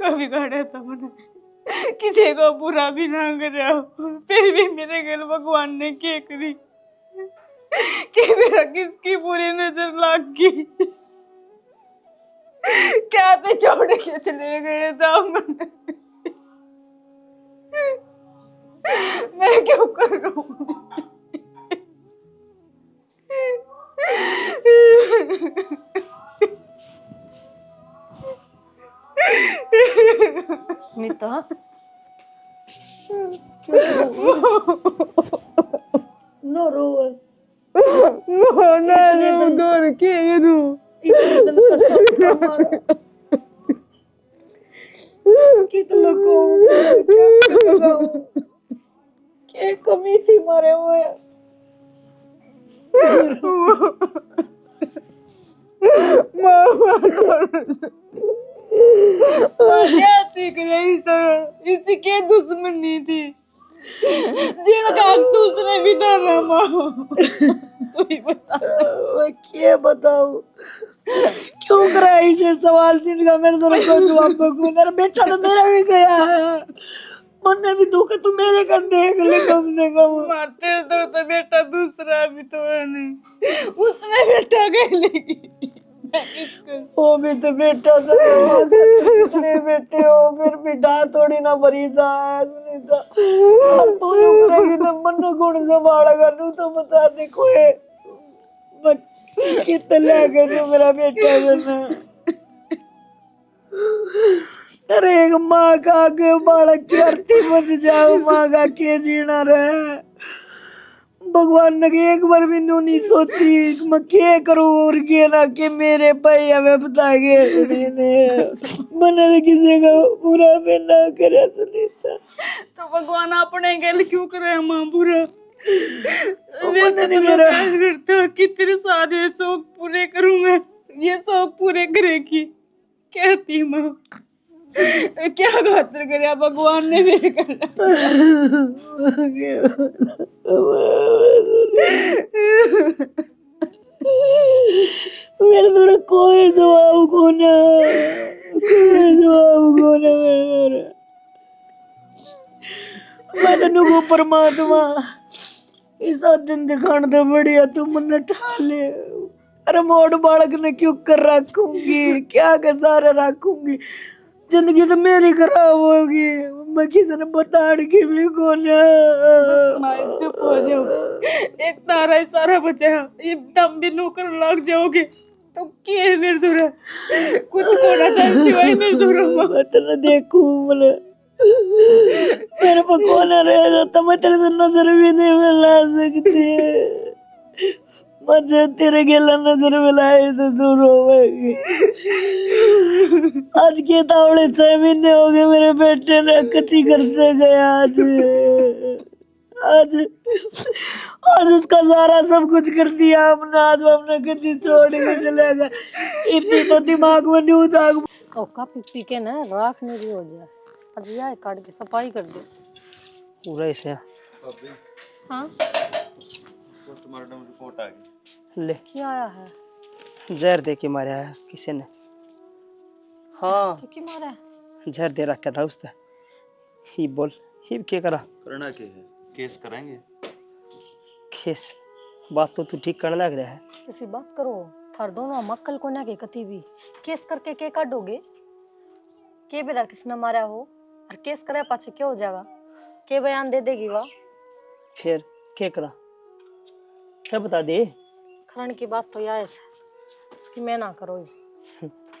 का बिगाड़ा था मैंने, किसी को बुरा भी ना करा, फिर भी मेरे घर भगवान ने क्या करी कि मेरा किसकी बुरी नजर लग गई। क्या तो छोड़ के चले गए दामन, मैं क्यों करूं। स्मिता नो रो इतने उधर के रू इतने दिन का हमारा कितना को क्या कमी थी मारे हुए क्या सीख रही सर, इसी के दुश्मनी थी जिनका दूसरे भी था ना माँ। तू ही बता मैं क्या बताऊं क्यों करा इसे सवाल जिनका मेरे दोनों को जवाब को मेरा बेटा तो मेरा भी गया है मन भी दुख है तू मेरे का देख ले कम से कम। माँ, तेरे तो बेटा दूसरा भी तो है नहीं, उसने बेटा कह लेगी मैं किसको। वो भी तो बेटा था कितने बेटे हो फिर भी डा थोड़ी ना भरी जा सुनीता अब तू यूं करेगी तो मन गुण संभालेगा तू तो बता दे कोई कितना लगे तो मेरा बेटा बना। अरे एक माँ का आगे बालक की आरती बन जाओ माँ का के जीना रहे भगवान ने एक बार भी नहीं सोची मैं क्या करूं और क्या ना कि मेरे भाई हमें बता गए मैंने किसी का बुरा भी ना करे सुनीता तो भगवान अपने गल क्यों करे माँ बुरा। मैंने नहीं मेरा करता कि तेरे सारे शौक पूरे करूं मैं, ये शौक पूरे करेगी कहती माँ। क्या खातिर करे भगवान ने मेरे करना। मेरे द्वारा कोई जवाब को ना मेरे मैं तेन परमात्मा इस दिन दिखाने तो बढ़िया तू मन ठा ले। अरे मोड़ बालक ने क्यों कर रखूंगी क्या का सारा रखूंगी जिंदगी तो मेरी खराब होगी मैं किसी ने बताड़ के भी को ना। चुप हो जाओ, एक तारा ही सारा बचा, ये दम भी नौकर लग जाओगे तो क्या है मेरे दूर कुछ कोना था सिवाय मेरे दूर। मैं तेरे देखूं बोले मेरे पर कौन रह जाता मैं तेरे से नजर भी नहीं मिला सकती मुझे तेरे गेला नजर मिलाए तो दूर होगी। आज के तावड़े 6 महीने हो गए मेरे बेटे ने कति करते गए आज आज आज उसका सारा सब कुछ कर दिया हमने आज वो अपने कति छोड़ के चले गए इतनी तो दिमाग में न्यूज आग ओ काफी पी के ना राख नहीं रही हो जाए आज यह काट के सफाई कर दे पूरा ऐसे हाँ पोस्टमार्टम रिपोर्ट आ गई। ले क्या आया है जहर दे के मारा है किसी ने। हाँ क्या मारा है जहर दे रखा था उसने। ही बोल ही क्या करा करना क्या है, केस कराएंगे। केस बात तो तू ठीक करने लग रहा है। किसी बात करो थार दोनों मक्कल को ना के कती भी केस करके के काटोगे के बेरा किसने मारा हो और केस करे पाछे क्या हो जाएगा के बयान दे देगी वह फिर क्या करा क्या बता दे। खरण की बात तो यह है इसकी मैं ना करो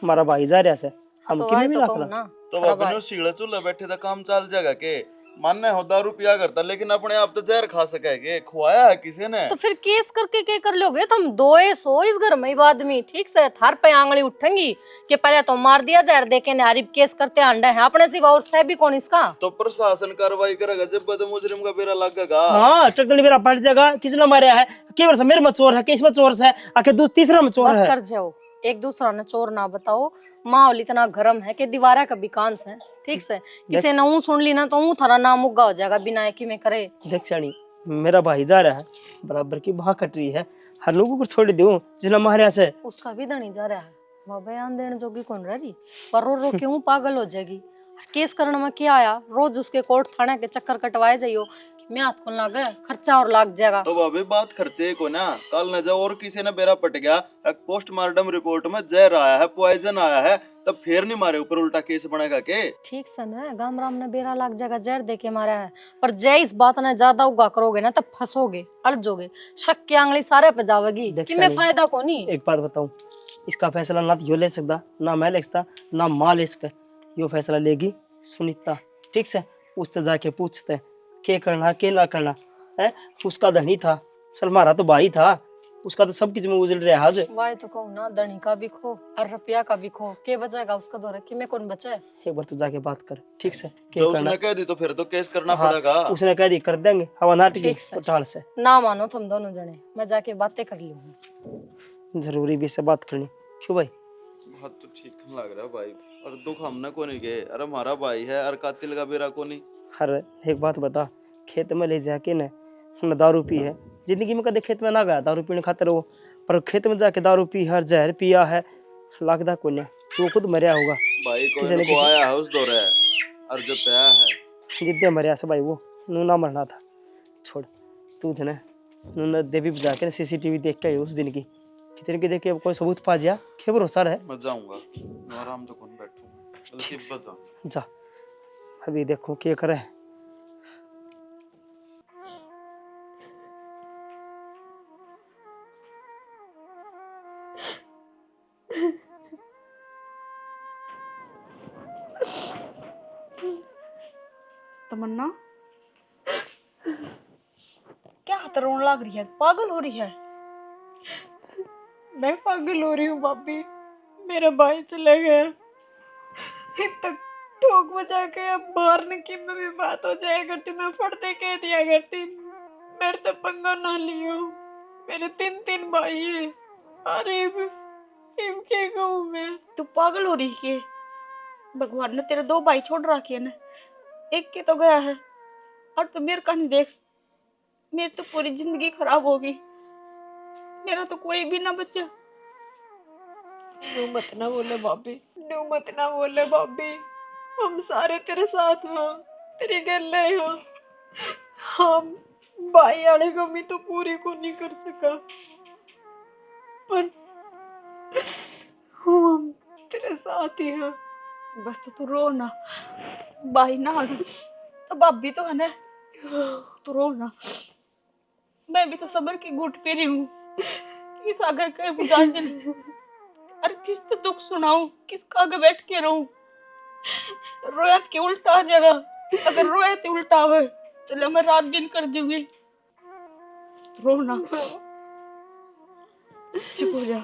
हमारा भाई जा रहा है हम तो किमें आए भी तो रख कहूँ ला ना तो खरा अपने भाई। सीढ़े चूल्हे बैठे था काम चल जाएगा के मानने हो दारू पिया करता लेकिन अपने आप तो जहर खा सकेगे खुआया है किसी ने। तो फिर केस करके क्या कर लोगे तुम दो सो इस घर में आदमी ठीक से थार पे आंगली उठेंगी कि पहले तो मार दिया जहर देके नारिब केस करते अंडे हैं अपने सिवा और सह भी कौन इसका। तो प्रशासन कार्रवाई करेगा जब बद मुजरिम का बेरा लगेगा। हाँ ट्रक मेरा फट जाएगा किसने मारा है केवल से मेरे में चोर है किस में चोर है आखिर तीसरा में चोर बस है। कर जाओ एक दूसरा ने चोर ना बताओ माहौल इतना गरम है कि दीवारा का भी कांस है ठीक से किसी ने ऊँ सुन ली ना तो ऊँ थारा नाम उगा हो जाएगा बिना एक में करे। देख सानी मेरा भाई जा रहा है बराबर की बाह कट रही है हर लोगों को छोड़ दूं जिना मारे से उसका भी धनी जा रहा है वह बयान देने जोगी कौन रही पर रो रो क्यों पागल हो जाएगी केस करने में क्या आया, रोज उसके कोर्ट थाने के चक्कर कटवाए जाइयो कि मैं हाथ को लागे खर्चा और लाग जाएगा। तो भाभी बात खर्चे को ना, कल न जाओ और किसी ने बेरा पट गया, एक पोस्टमार्टम रिपोर्ट में जहर आया है, पॉइजन आया है, तब फिर नहीं मारे ऊपर उल्टा केस बनेगा के? ठीक सन है, गाम राम ने बेरा लाग जाएगा जहर दे के मारा है, पर जय इस बात ने ज्यादा उगा करोगे ना तब फंसोगे, अड़जोगे, शक की आंगली सारे पे जावेगी देख कि मैं सनी, फायदा को नहीं। एक बात बताऊं, इसका फैसला ना तो यो ले सकता, ना मैं ले सकता, ना माँ ले सकता। यो फैसला लेगी सुनीता, ठीक से? उससे जाके पूछते हैं क्या करना क्या ना करना है। उसका धनी था, चल हमारा तो भाई था, उसका तो सब कुछ में उजल रहा है आज। वाय तो कहूँ ना, धनी का भी खो और रुपया का भी खो, के बचाएगा उसका दौरा कि मैं कौन बचाए। एक बार तू जाके बात कर, ठीक से? क्या तो करना? उसने कह दी तो फिर तो केस करना हाँ, पड़ेगा। उसने कह दी कर देंगे, हवा नाट गई ठीक से। उताल से। ना मानो तुम दोनों जने, मैं जाके बातें कर लूंगी। जरूरी भी से बात करनी, क्यों भाई? बात तो ठीक नहीं लग रहा भाई, और दुख हमने को नहीं गए, अरे हमारा भाई है, और कातिल का बेरा को नहीं। हर एक बात बता, खेत में ले जाके न दारू पी है, जिंदगी में कदे खेत में ना गया दारू पीने खातिर वो, पर खेत में जाके दारू पी हर जहर पिया है, लगदा को नहीं वो खुद मरिया होगा। भाई किसी ने को आया है उस दौरे, और जो तया है जिद्दे मरिया से भाई वो नू ना मरना था। छोड़ तू थे ना, नू न देवी पे जाके सीसीटीवी देख के आई उस दिन की, कितने की देख के कोई सबूत पा जिया, क्या भरोसा है? मैं जाऊंगा, मैं आराम से कौन बैठूंगा, बल्कि बता जा अभी देखो क्या करे। तमन्ना क्या हाथ रोने लग रही है, पागल हो रही है? मैं पागल हो रही हूँ भाभी, मेरा भाई चला गया, इतना ठोक बजा के अब बाहर की में भी बात हो जाए करती, मैं फटते कह दिया करती, मेरे तो पंगा ना लियो, मेरे 3 भाई है। अरे इब क्या कहूँ मैं? तू पागल हो रही है? भगवान ने तेरे 2 भाई छोड़ रखे है ना, एक के तो गया है, और तू मेरे का नहीं देख, मेरी तो पूरी जिंदगी खराब होगी, मेरा तो कोई भी ना बचा। नू मत ना बोले भाभी, नू मत ना बोले भाभी, हम सारे तेरे साथ हैं, तेरी गले हैं, हम भाई वाले कमी तो पूरी को नहीं कर सका, पर हम तेरे साथ ही हैं। बस तो तू रो ना, भाई ना तो भाभी तो है ना, तू रो ना, मैं भी तो सबर की घूट पी रही हूँ, किस आगे कहीं बुझा के अरे किस तो दुख सुनाऊं, किसका आगे बैठ के रहूं? रोया के उल्टा जगह, अगर रोया तो उल्टा है, चलो मैं रात दिन कर दूंगी, रो ना, चुप हो जा।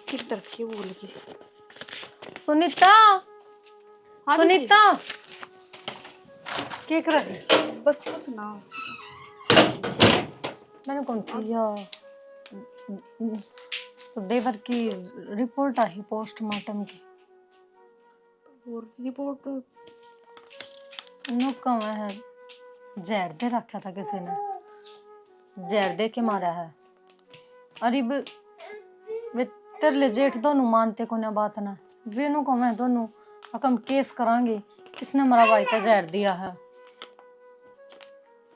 किधर के बोल गई? सुनीता, हाँ सुनीता, क्या कर रही? बस कुछ ना, मैंने कौन किया? तो देवर की रिपोर्ट आई पोस्टमार्टम की, और रिपोर्ट नो कहा है जहर दे रखा था किसी ने, जहर दे के मारा है। अरे वे तेरे जेठ दोनों मानते को ना बात ना, वे नु को मैं दोनों हम केस करांगे, किसने मरा भाई का जहर दिया है।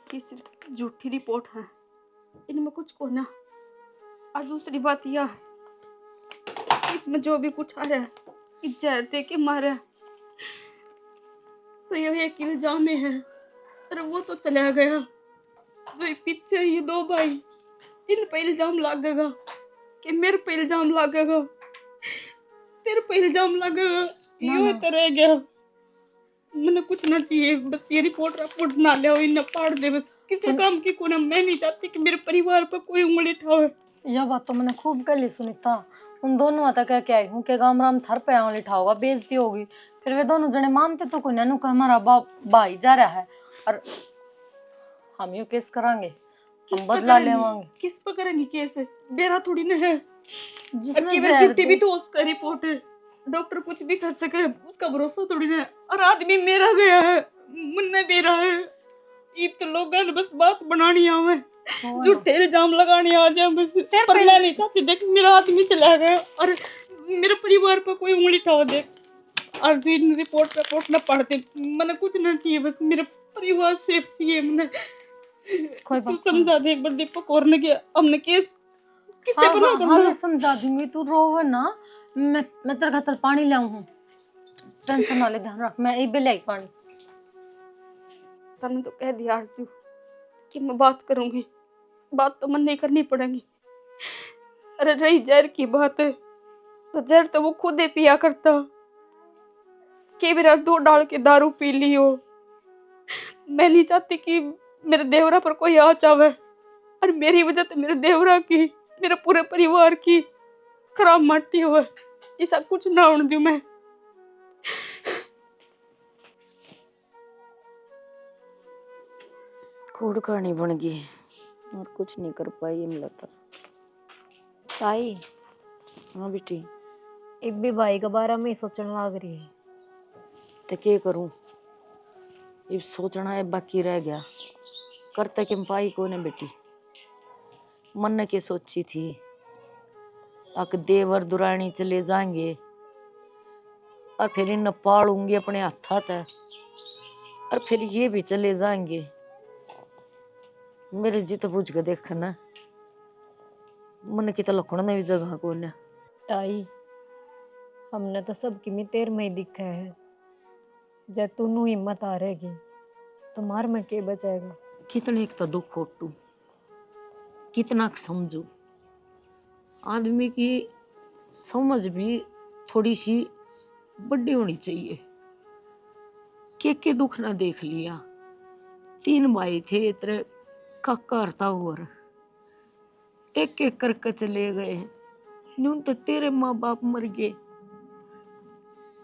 किस झूठी रिपोर्ट है, इनमें कुछ को ना, और दूसरी बात यह है इसमें जो भी कुछ आ रहा है कि जहर दे के मारा, तो यह एक इल्जाम है, अरे वो तो चला गया, तो ये पीछे ये 2 भाई, इन पे इल्जाम लगेगा कि मेरे पे इल्जाम लगेगा, तेरे पे इल्जाम लगेगा, यूं तो रह गया। मैंने कुछ ना चाहिए, बस ये रिपोर्ट ना ले इन्हें पाड़ दे, बस किसी काम की कोना, मैं नहीं चाहती कि मेरे परिवार पर कोई उंगली उठावे। यह बात तो मैंने खूब कर ली सुनीता, उन दोनों आता क्या आई हूँ कि गाम राम थर पे आंगली उठाओगा, बेइज्जती होगी, फिर वे दोनों जने मानते तो कोई नैनू का हमारा भाई जा रहा है, और हम यू केस करांगे, हम बदला लेवांगे। किस पर करेंगे केस? मेरा थोड़ी ना है, जिसने केवल जहर झूठी भी तो उसका रिपोर्ट है, डॉक्टर कुछ भी कर सके, उसका भरोसा थोड़ी ना है, और आदमी मेरा गया है, मुन्ने मेरा है, ये तो लोगों ने बस बात बनानी आवे। झूठे इल्जाम लगाने आ जाए बस। तेरे पर पे- मैं नहीं चाहती, देख मेरा आदमी चला गया और मेरे परिवार पर कोई उंगली उठाओ देख। और जो इन रिपोर्ट ना पढ़ते, मैंने कुछ ना चाहिए, बस मेरा परिवार सेफ चाहिए मैंने। कोई तू बात समझा दे एक बार दीपक और ने कि हमने केस किससे हाँ बना हाँ करना। हाँ, मैं समझा दूंगी, तू रोवे ना। मैं तेरे खातर पानी लाऊं हूँ, टेंशन ना ले, ध्यान रख, मैं एक ले पानी। तने तो कह दिया अर्जू कि मैं बात करूंगी, बात तो मन नहीं करनी पड़ेगी। अरे रही जहर की बात है तो जहर तो वो खुद ही पिया करता, कि मेरा दो डाल के दारू पी ली हो। मैं नहीं चाहती कि मेरे देवरा पर कोई आ जावे और मेरी वजह से मेरे देवरा की, मेरे पूरे परिवार की खराब माटी हो। ऐसा कुछ ना होने दूं मैं। कूड़ कहानी बन गई और कुछ नहीं कर पाई मिलता। ताई हाँ बेटी, एक भी भाई के बारे में ही सोचने लग रही है। तो क्या करूं, ये सोचना है बाकी रह गया, करते कि पाई को ने बेटी। मन ने क्या सोची थी, अक देवर दुरानी चले जाएंगे और फिर इन पालूंगी अपने हाथा तय, और फिर ये भी चले जाएंगे। मेरे जित बुझ के देख ना, मन की तो लखण ने भी जगह को ने। ताई हमने तो सबकी में तेर में ही दिखा है, जब तू हिम्मत आ रहेगी तो मार में के बचेगा। कितने एक तो दुख होटू, कितना समझू। आदमी की समझ भी थोड़ी सी बड़ी होनी चाहिए। के दुख ना देख लिया। 3 भाई थे, इतने काका हरता हुआ एक एक करके चले गए। न्यून तो तेरे माँ बाप मर गए,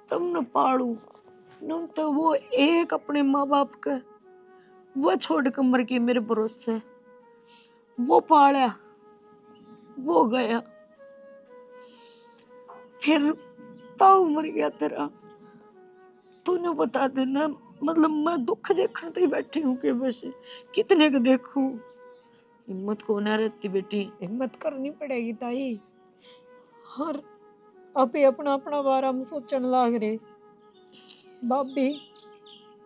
तब न पाड़ू। न्यून तो वो एक अपने माँ बाप का वो छोड़ कर मर गई मेरे भरोसे। वो पाला, वो गया, फिर ताऊ मर गया तेरा। तूने बता देना, मतलब मैं दुख देखने तो ही बैठी हूँ कि बस कितने को देखूं। हिम्मत को ना रहती बेटी। हिम्मत करनी पड़ेगी ताई। हर अभी अपना अपना बारे में सोचने लग रहे। भाभी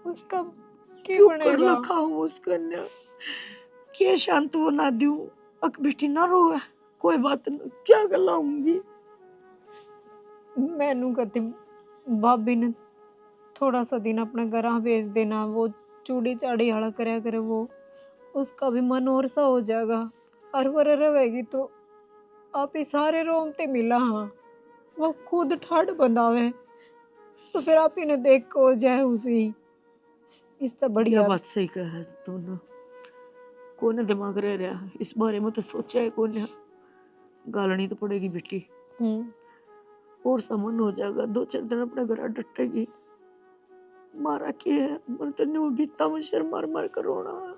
उसका क्या क्यों कर बनेगा? रखा हूँ उसका न्या, क्या शांत वो ना दूं। अक बेटी ना रोए, कोई बात नहीं, क्या गलाऊंगी। मैनू कहती भाभी ने थोड़ा सा दिन अपने घर भेज देना, वो चूड़ी चाड़ी हड़ा करया करे, वो उसका भी मन और सा हो जाएगा। और वो रहेगी तो आप ही सारे रोमते मिला। हाँ वो खुद ठाड़ बंधावे तो फिर आप ही ने देख को हो जाए उसी। इससे यह बढ़िया बात सही कहा है तूने। कोने दिमाग रह रहा इस बारे में, तो सोचा है कोने। गालनी तो पड़ेगी बेटी, और समन हो जाएगा। 2-4 दिन अपने घर डटेगी। मारा के मन तो न्यू बीता में शर मार मार कर रोना,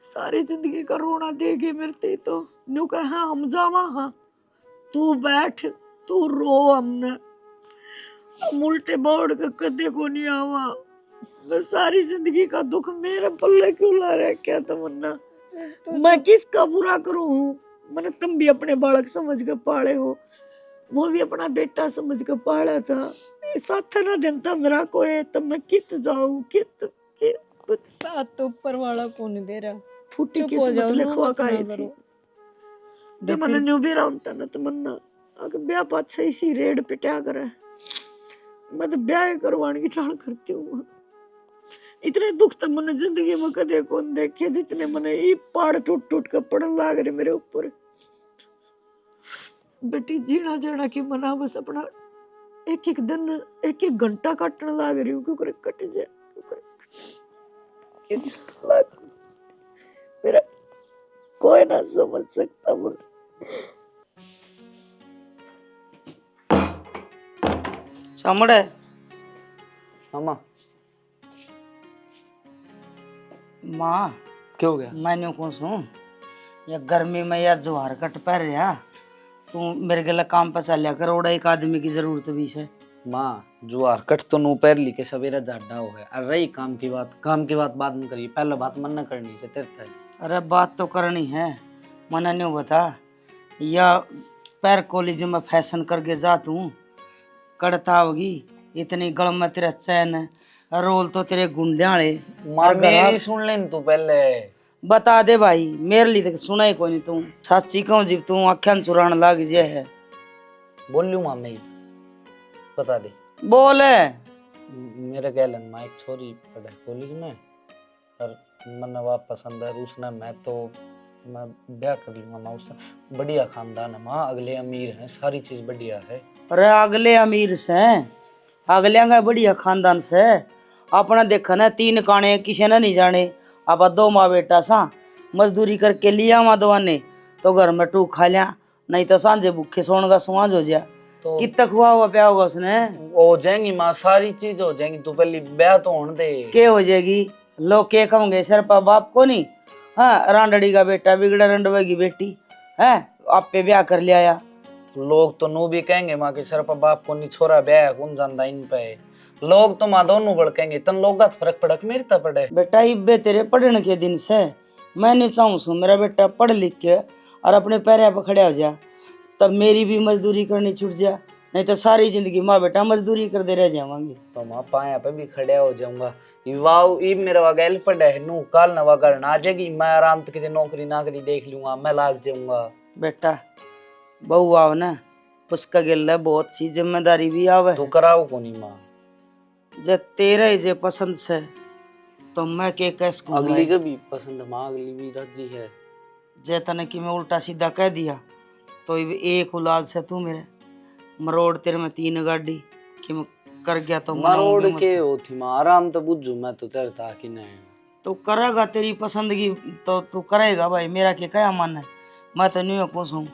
सारी जिंदगी का रोना देगी मेरे ते। तो न्यू कहा हाँ हम जावा, हाँ तू बैठ, तू रो, हमने हम उल्टे बोर्ड के कदे को नहीं आवा। बस सारी जिंदगी का दुख मेरे पल्ले क्यों ला रहा है, क्या तमन्ना। मैं किसका बुरा करूं। मैंने तुम भी अपने बालक समझ के पाले हो, वो भी अपना बेटा समझ के पाला था। साथ ना देता मेरा कोई, तो मैं कित जाऊं, कित कुछ साथ तो ऊपर वाला कौन दे रहा। फूटी चुप हो किस्मत जाओ, लिखवा मत का ना आई थी। करो। जब मैंने न्यू भी रहा ना तो मन्ना अगर ब्याह पाछा इसी रेड पिटा करे, मैं तो ब्याह करवाने की ठान करती हूँ। इतने दुख तो मैंने जिंदगी में कदे कौन देखे जितने मैंने ये पहाड़ टूट टूट कर पड़न लाग रहे मेरे ऊपर। बेटी जीना जाना की मना, बस अपना एक एक दिन एक एक घंटा काटने लाग रही हूँ, क्यों करे कट जाए, मेरा कोई ना समझ सकता। मुझे सामड़े मामा माँ क्या हो गया? मैंने कौन सुन या गर्मी में या जोहार कट पहर रहा तू मेरे गला काम पर चलिया करोड़ा एक आदमी की जरूरत भी है। माँ जुआर कट तो नु पैर ली के सवेरा जाडा हो है। और रही काम की बात बाद में करिए, पहले बात मन न करनी से तेरे थे। अरे बात तो करनी है, मना नहीं बता। या पैर कॉलेज में फैशन करके जा तू, कड़ता होगी इतनी गल में तेरा चैन है, रोल तो तेरे गुंडे वाले। माँ मेरी सुन लेन तू पहले। बता दे भाई, मेरे लिए तो सुना ही कोई नहीं तू। सच्ची कहूँ जब तू आख्यान चुरान लग जाए है। बोल लूँ माँ मैं, बता दे। बोल। मेरे कहलन माँ एक छोरी पढ़े कॉलेज में, और मन वाप पसंद है उसने, मैं ब्याह कर लूंगा माँ उसने। बढ़िया खानदान है माँ, अगले अमीर हैं, सारी चीज बढ़िया है। अरे अगले अमीर से, अगले का बढ़िया खानदान से। अपना देखा ना 3 काने किसी ने नहीं जाने। अब 2 माँ बेटा सा मजदूरी करके लिया वहां दवाने, तो घर में टूक खा लिया, नहीं तो सांझे भूखे सोने का सुहाज हो जा। तो कितना खुआ हुआ प्या होगा उसने। हो जाएंगी माँ, सारी चीज हो जाएंगी, तू पहले ब्याह तो होने दे। के हो जाएगी? लोग के कहोगे सर पर बाप को नहीं। हाँ, रांडड़ी का बेटा बिगड़ा रंडवे की बेटी है, आप पे ब्याह कर लिया। तो लोग तो नू भी कहेंगे माँ के सर पर बाप को नहीं छोरा ब्याह कौन जानता इन पे। लोग तो माँ दोनों भड़केंगे, तन लोग का फर्क पड़क मेरे ता पड़े। बेटा इब्बे तेरे पढ़ने के दिन से मैं नहीं चाहूँ सू मेरा बेटा पढ़ लिख के और अपने पैर पर खड़ा हो जा, तब मेरी भी मजदूरी करनी छूट जा, नहीं तो सारी जिंदगी माँ बेटा मजदूरी कर दे रह जावांगे। तो माँ पाया पे भी खड़ा हो जाऊंगा। वाव ई मेरा वगैल पड़ा है नू, काल नवा घर ना आ जाएगी, मैं आराम से किसी नौकरी नाकरी देख लूंगा, मैं लाग जाऊंगा। बेटा बहू आओ ना, उसका गिल्ला बहुत सी जिम्मेदारी भी आवे। तो कराओ को नहीं माँ, जब तेरे ही जे पसंद से तो मैं के कैस को अगली का भी पसंद है माँ, अगली भी राजी है। जे तने कि मैं उल्टा सीधा कह दिया तो एक औलाद से तू मेरे मरोड़ तेरे में 3 गाड़ी कि मैं कर गया तो मरोड़ के हो थी माँ, आराम तो बुझू मैं तो तेरे था कि नहीं। तो करेगा तेरी पसंदगी तो तू करेगा भाई, मेरा क्या मन है। मैं तो नहीं खुश हूँ।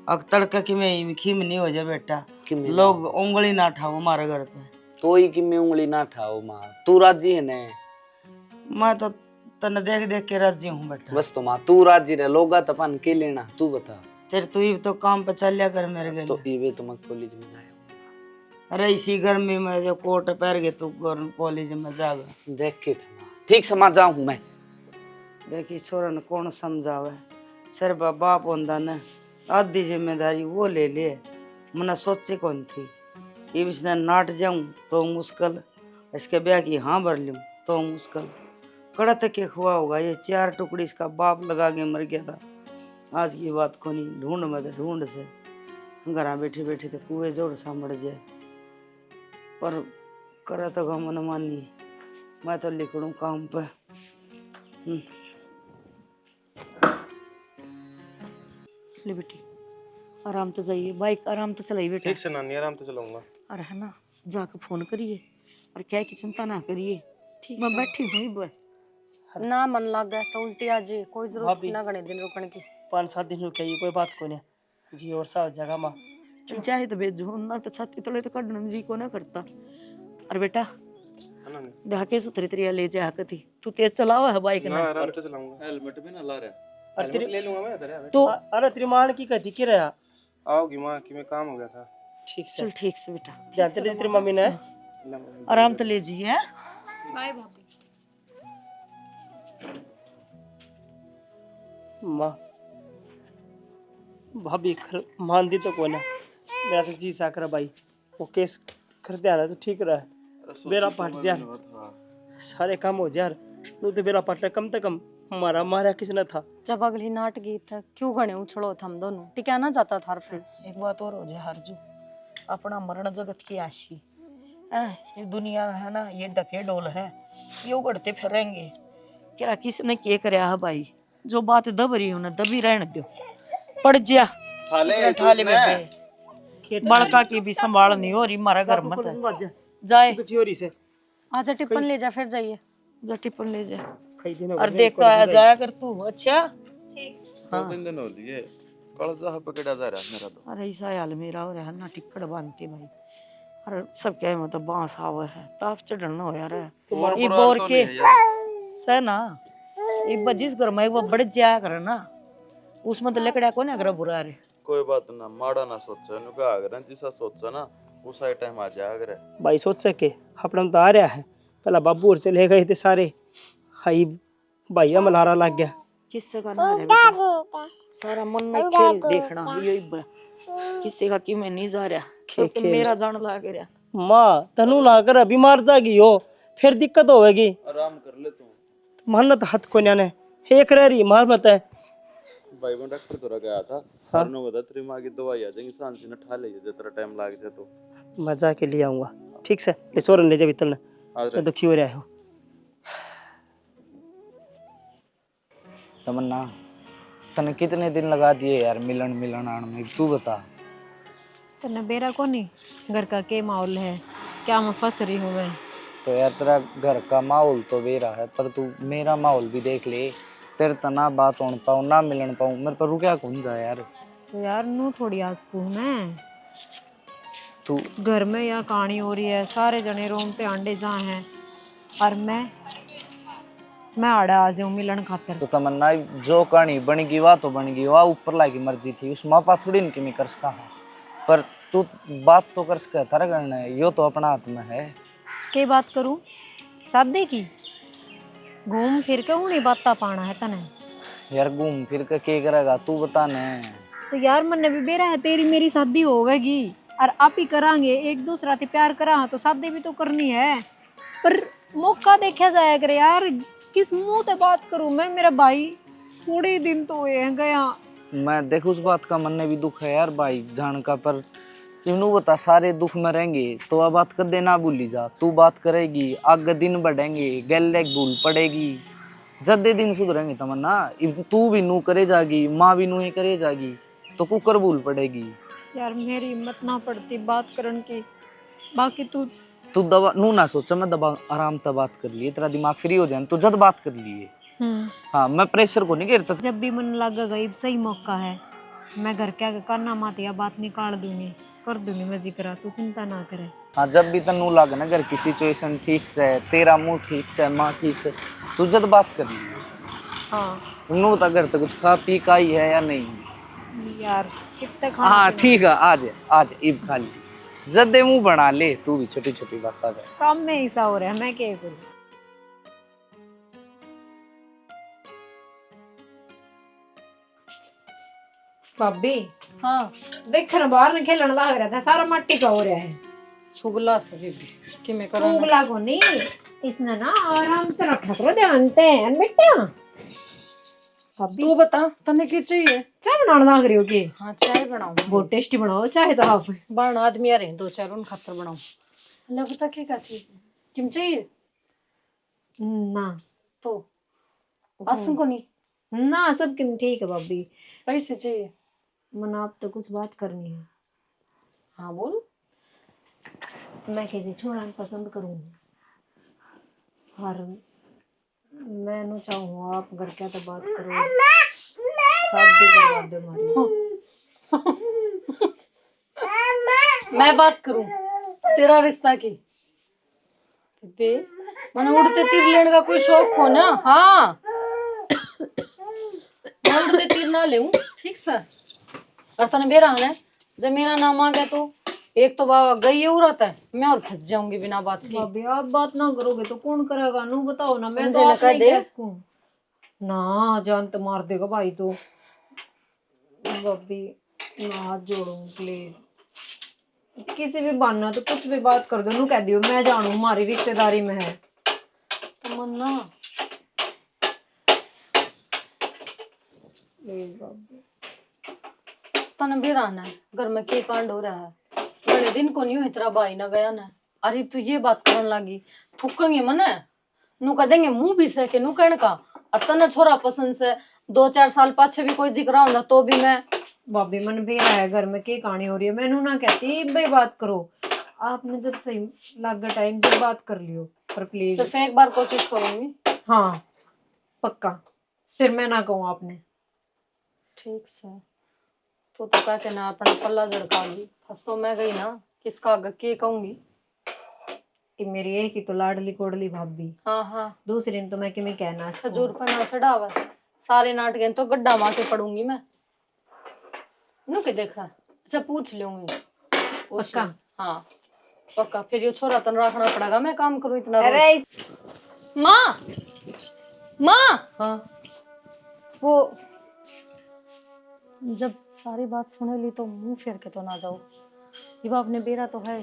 अब तड़का कि मैं खीम नहीं हो जाए बेटा, लोग उंगली ना उठाओ हमारे घर पे। तो ही कि मैं उंगली ना उठाओ माँ, तू राजी है ने? मैं तो तने देख देख के राजी हूँ बेटा। बस तो माँ तू राजी रहे, लोगा तपन के लेना, तू बता। तेरे तू ही तो काम पे चल लिया कर मेरे तो गले। ये तो मैं कॉलेज में जाए। अरे इसी गर्मी में जो कोट पहन के तू कॉलेज में जागा। देख के ठीक समझ जाऊँ मैं। देखी छोरा ने कौन समझावे, सर बाप होंदा न आधी जिम्मेदारी वो ले ले। मना सोचे कौन थी ये इसने नाट जाऊं तो मुश्किल, इसके ब्याह की हाँ भर लूं तो मुश्किल। कड़ा तक के खुआ होगा ये 4 टुकड़ी इसका बाप लगा के मर गया था। आज की बात को नहीं ढूंढ मत ढूंढ से घर बैठे बैठे तो कुएं जोड़ सा मर जाए, पर करा तो का मन मानी। मैं तो लिखूं काम पे। ले बेटी आराम तो जाइए, बाइक आराम तो चलाइए बेटा। ठीक से नानी, आराम तो चलाऊंगा। और है ना जाकर फोन करिए और क्या की चिंता ना करिए। ठीक मैं बैठी हुई ना मन लग गया तो उल्टी आ जी, कोई जरूरत ना गणे दिन रुकने की। 5-7 दिन रुके ये कोई बात को नहीं जी, और सा जगह माँ चाहे तो भेजो ना, तो छाती तले तो कड़न जी को ना करता। और बेटा ढाके सुथरी तरिया ले जा कती, तू तेज चलावा है बाइक ना? आराम से चलाऊंगा। हेलमेट भी ना ला रहा। हेलमेट ले लूंगा मैं इधर। तो अरे तेरी माँ की कहती कि रहा आओगी माँ कि मैं काम हो गया था। ठीक से चल ठीक से बेटा, ध्यान से ले तेरी मम्मी ने। आराम तो ले जी है। बाय भाभी। माँ भाभी मान दी तो कोई ना, मेरा तो जी सा कर भाई वो केस करते आना तो ठीक रहा है। बेरा पाट जा सारे काम हो जा, तू तो बेरा पाट कम से कम हमारा मारा किसने था। जब अगली नाट गीत था क्यों गणे उछड़ो थम दोनों, टिका ना जाता था फिर। एक बात और हो जाए हरजू, अपना मरण जगत की आशी ये दुनिया है ना, ये डके डोल है, ये उगड़ते फिरेंगे। क्या किसने के करया है भाई, जो बात दब रही हो ना दबी रहने दो। पड़ जा ठाले में बड़का की भी संभाल नहीं हो रही, मारा घर मत है। जाए से आजा टिप्पण ले जा, फिर जाइए। जा टिप्पण ले जा दिन और देख आया जाया कर तू। अच्छा दिन हो लिए कल जा पकड़ा जा रहा मेरा तो। अरे ऐसा हाल मेरा हो रहा है ना, टिक्कड़ बांधते भाई। अरे सब क्या मतलब बांस आवे है, ताप चढ़ना हो यार ये बोर के से ना। एक बार जिस घर में एक बार बढ़ जाया करे ना, उसमें तो लकड़ा को ना अगर बुरा रे। कोई बात ना, माड़ा ना सोचा नुका अगर जिसा सोचा ना उसा टाइम आ जाया अगर भाई सोच सके अपना तो आ रहा है। पहला बाबू और चले गए थे सारे, हाई भैया मल्हारा लग गया, किससे का ना रे बेटा, सारा मन में खेल देखना यही किससे का कि मैं नहीं जा रहा, सब पे मेरा जान लाग रहा। माँ तनु ना कर, अभी मार जागी हो, फिर दिक्कत होगी। आराम कर ले तू। मेहनत हाथ को न्याने एक रह रही मार मत है। भाई मैं डॉक्टर तो गया था, और नो बता तेरी माँ की दवाई आ जाएगी, शांति न ठा ले जितना टाइम लाग जाए तो मैं जाके ले आऊंगा, ठीक से। ले सोरन ले जा भीतर ने, मैं दुखी हो रहा हूँ। तमन्ना तने कितने दिन लगा दिए यार मिलन मिलन आने में, तू बता। तन्ने बेरा को नहीं घर का के माहौल है, क्या मैं फंस रही हूँ मैं। तो यार तेरा घर का माहौल तो बेरा है, पर तू मेरा माहौल भी देख ले। तेरे तो ना बात होने पाऊँ ना मिलन पाऊँ, मेरे पर रुका कौन जा यार। तो यार नू थोड़ी आसकू हूँ मैं, तू घर में यहाँ कहानी हो रही है, सारे जने रोम पे अंडे जहाँ हैं, और मैं आड़ा आ जाऊँ मिलन खातर। तो तमन्ना जो कहानी बन गई वाह तो बन गई, वाह ऊपर लागी मर्जी थी, उस मापा थोड़ी इनकी मैं कर सका हूँ, पर तू बात तो कर सका थारा करना है, यो तो अपना हाथ में है। के बात करूँ शादी की, घूम फिर के उन्हीं बाता पाना है तने। यार घूम फिर के करेगा तू बता न। तो यार मन भी बेरा है, तेरी मेरी शादी होवेगी और आप ही करांगे, एक दूसरा से प्यार करा तो शादी भी तो करनी है, पर मौका देखा जाया करे यार, किस मुंह से बात करूं मैं। मेरा भाई थोड़े दिन तो हुए हैं गया। मैं देख उस बात का मन में भी दुख है यार भाई जान का, पर तू बता सारे दुख में रहेंगे तो अब बात कर देना भूली जा, तू बात करेगी आगे दिन बढ़ेंगे, गले भूल पड़ेगी, जद्दे दिन सुधरेंगे तमन्ना। तू भी नू करे जागी, माँ भी नू ही करे जागी, तो कुकर भूल पड़ेगी। यार मेरी हिम्मत ना पड़ती बात करने की, बाकी तू दवा नू ना सोचा, मैं दबा आराम से बात कर लिए, तेरा दिमाग फ्री हो जाए तो जद बात कर लिए। हाँ मैं प्रेशर को नहीं गिरता। जब भी मन लगेगा ये सही मौका है, मैं घर के आगे करना मत या बात निकाल दूंगी, कर दूंगी मैं जिक्र, तू चिंता ना करे। हाँ जब भी तनु लगे ना घर की सिचुएशन ठीक से, तेरा मूड ठीक से, माँ ठीक से, तू जद बात कर लिए। हाँ नू तो घर तो कुछ खा पी का ही है या नहीं यार कितना खाना हाँ पीना? ठीक है आज इब खा ली, जदे मुंह बना ले, तू भी छोटी छोटी बातें कर। काम में ऐसा हो रहा है, मैं क्या करूँ। भाभी हाँ देख ना बाहर न खेलने लग रहा था, सारा मट्टी का हो रहा है। सुगला से बीबी कि मैं करा उगला को नहीं, इसने ना आराम से रखा करो ध्यान से बेटा। भाभी तू बता तने क्या चाहिए? चाय बनाने लग रही हो की? हाँ चाय बनाओ, बहुत टेस्टी बनाओ चाय तो आप। बारह आदमी आ रहे हैं, दो चार उन खातर बनाओ। अल्लाह बता क्या चाहिए, किम चाहिए ना तो आसन को नहीं ना सब किम ठीक है भाभी। पैसे चाहिए? मन आप तो कुछ बात करनी है। हाँ बोल। मैं किसी छोरा पसंद करूंगी और मैं नो चाहूँ आप घर क्या तो बात करो, शादी करवा दो हमारी। मैं बात करूं तेरा रिश्ता की बे, मैंने उड़ते तीर लेने का कोई शौक को ना। हाँ मैं उड़ते तीर ना ले ठीक से, और तने बेरा है जब मेरा नाम आ गया तो एक तो बाबा गई है उड़ता है, मैं और फंस जाऊंगी बिना बात के। भाभी आप बात ना करोगे तो कौन करेगा, नू बताओ ना। मैं तो समझे ना, आप कह नहीं दे। कह सकूं ना, जान तो मार देगा भाई। तो भाभी मैं हाथ जोड़ू प्लीज, किसी भी बहाना तो कुछ भी बात कर दो, नू कह दियो मैं जानू हमारी रिश्तेदारी में है। तमन्ना प्लीज भाभी। तने बेरा है घर में के कांड हो रहा है, बड़े दिन को नहीं हुए तेरा भाई ना गया ना, अरे तू ये बात करने लगी थूकेंगे मने, नू कह देंगे मुंह भी से के नू कहने का। और तने छोरा पसंद से 2-4 साल पाछे भी कोई जिक्र होता तो भी मैं भाभी मन भी है घर में की कहानी हो रही है, मैं नू ना कहती भाई बात करो, आपने जब सही लगा टाइम जब बात कर लियो, पर प्लीज। सिर्फ एक बार कोशिश करूंगी। हाँ पक्का, फिर मैं ना कहूँ आपने। ठीक से तो कह के ना अपना पल्ला झड़काऊंगी, फंस तो मैं गई ना, किसका आगे के कहूंगी कि मेरी एक ही तो लाडली कोडली भाभी। हाँ हाँ दूसरी ने तो मैं किमें कहना खजूर पर ना चढ़ावा, सारे नाटक तो गड्ढा मार के पढ़ूंगी मैं। नु के देखा, अच्छा पूछ लूंगी पक्का। हाँ पक्का, फिर ये छोरा तन रखना पड़ेगा, मैं काम करूँ इतना अरे रोज। माँ माँ हाँ वो जब सारी बात सुने ली तो मुंह फेर के तो ना जाओ। ये बाप ने बेरा तो है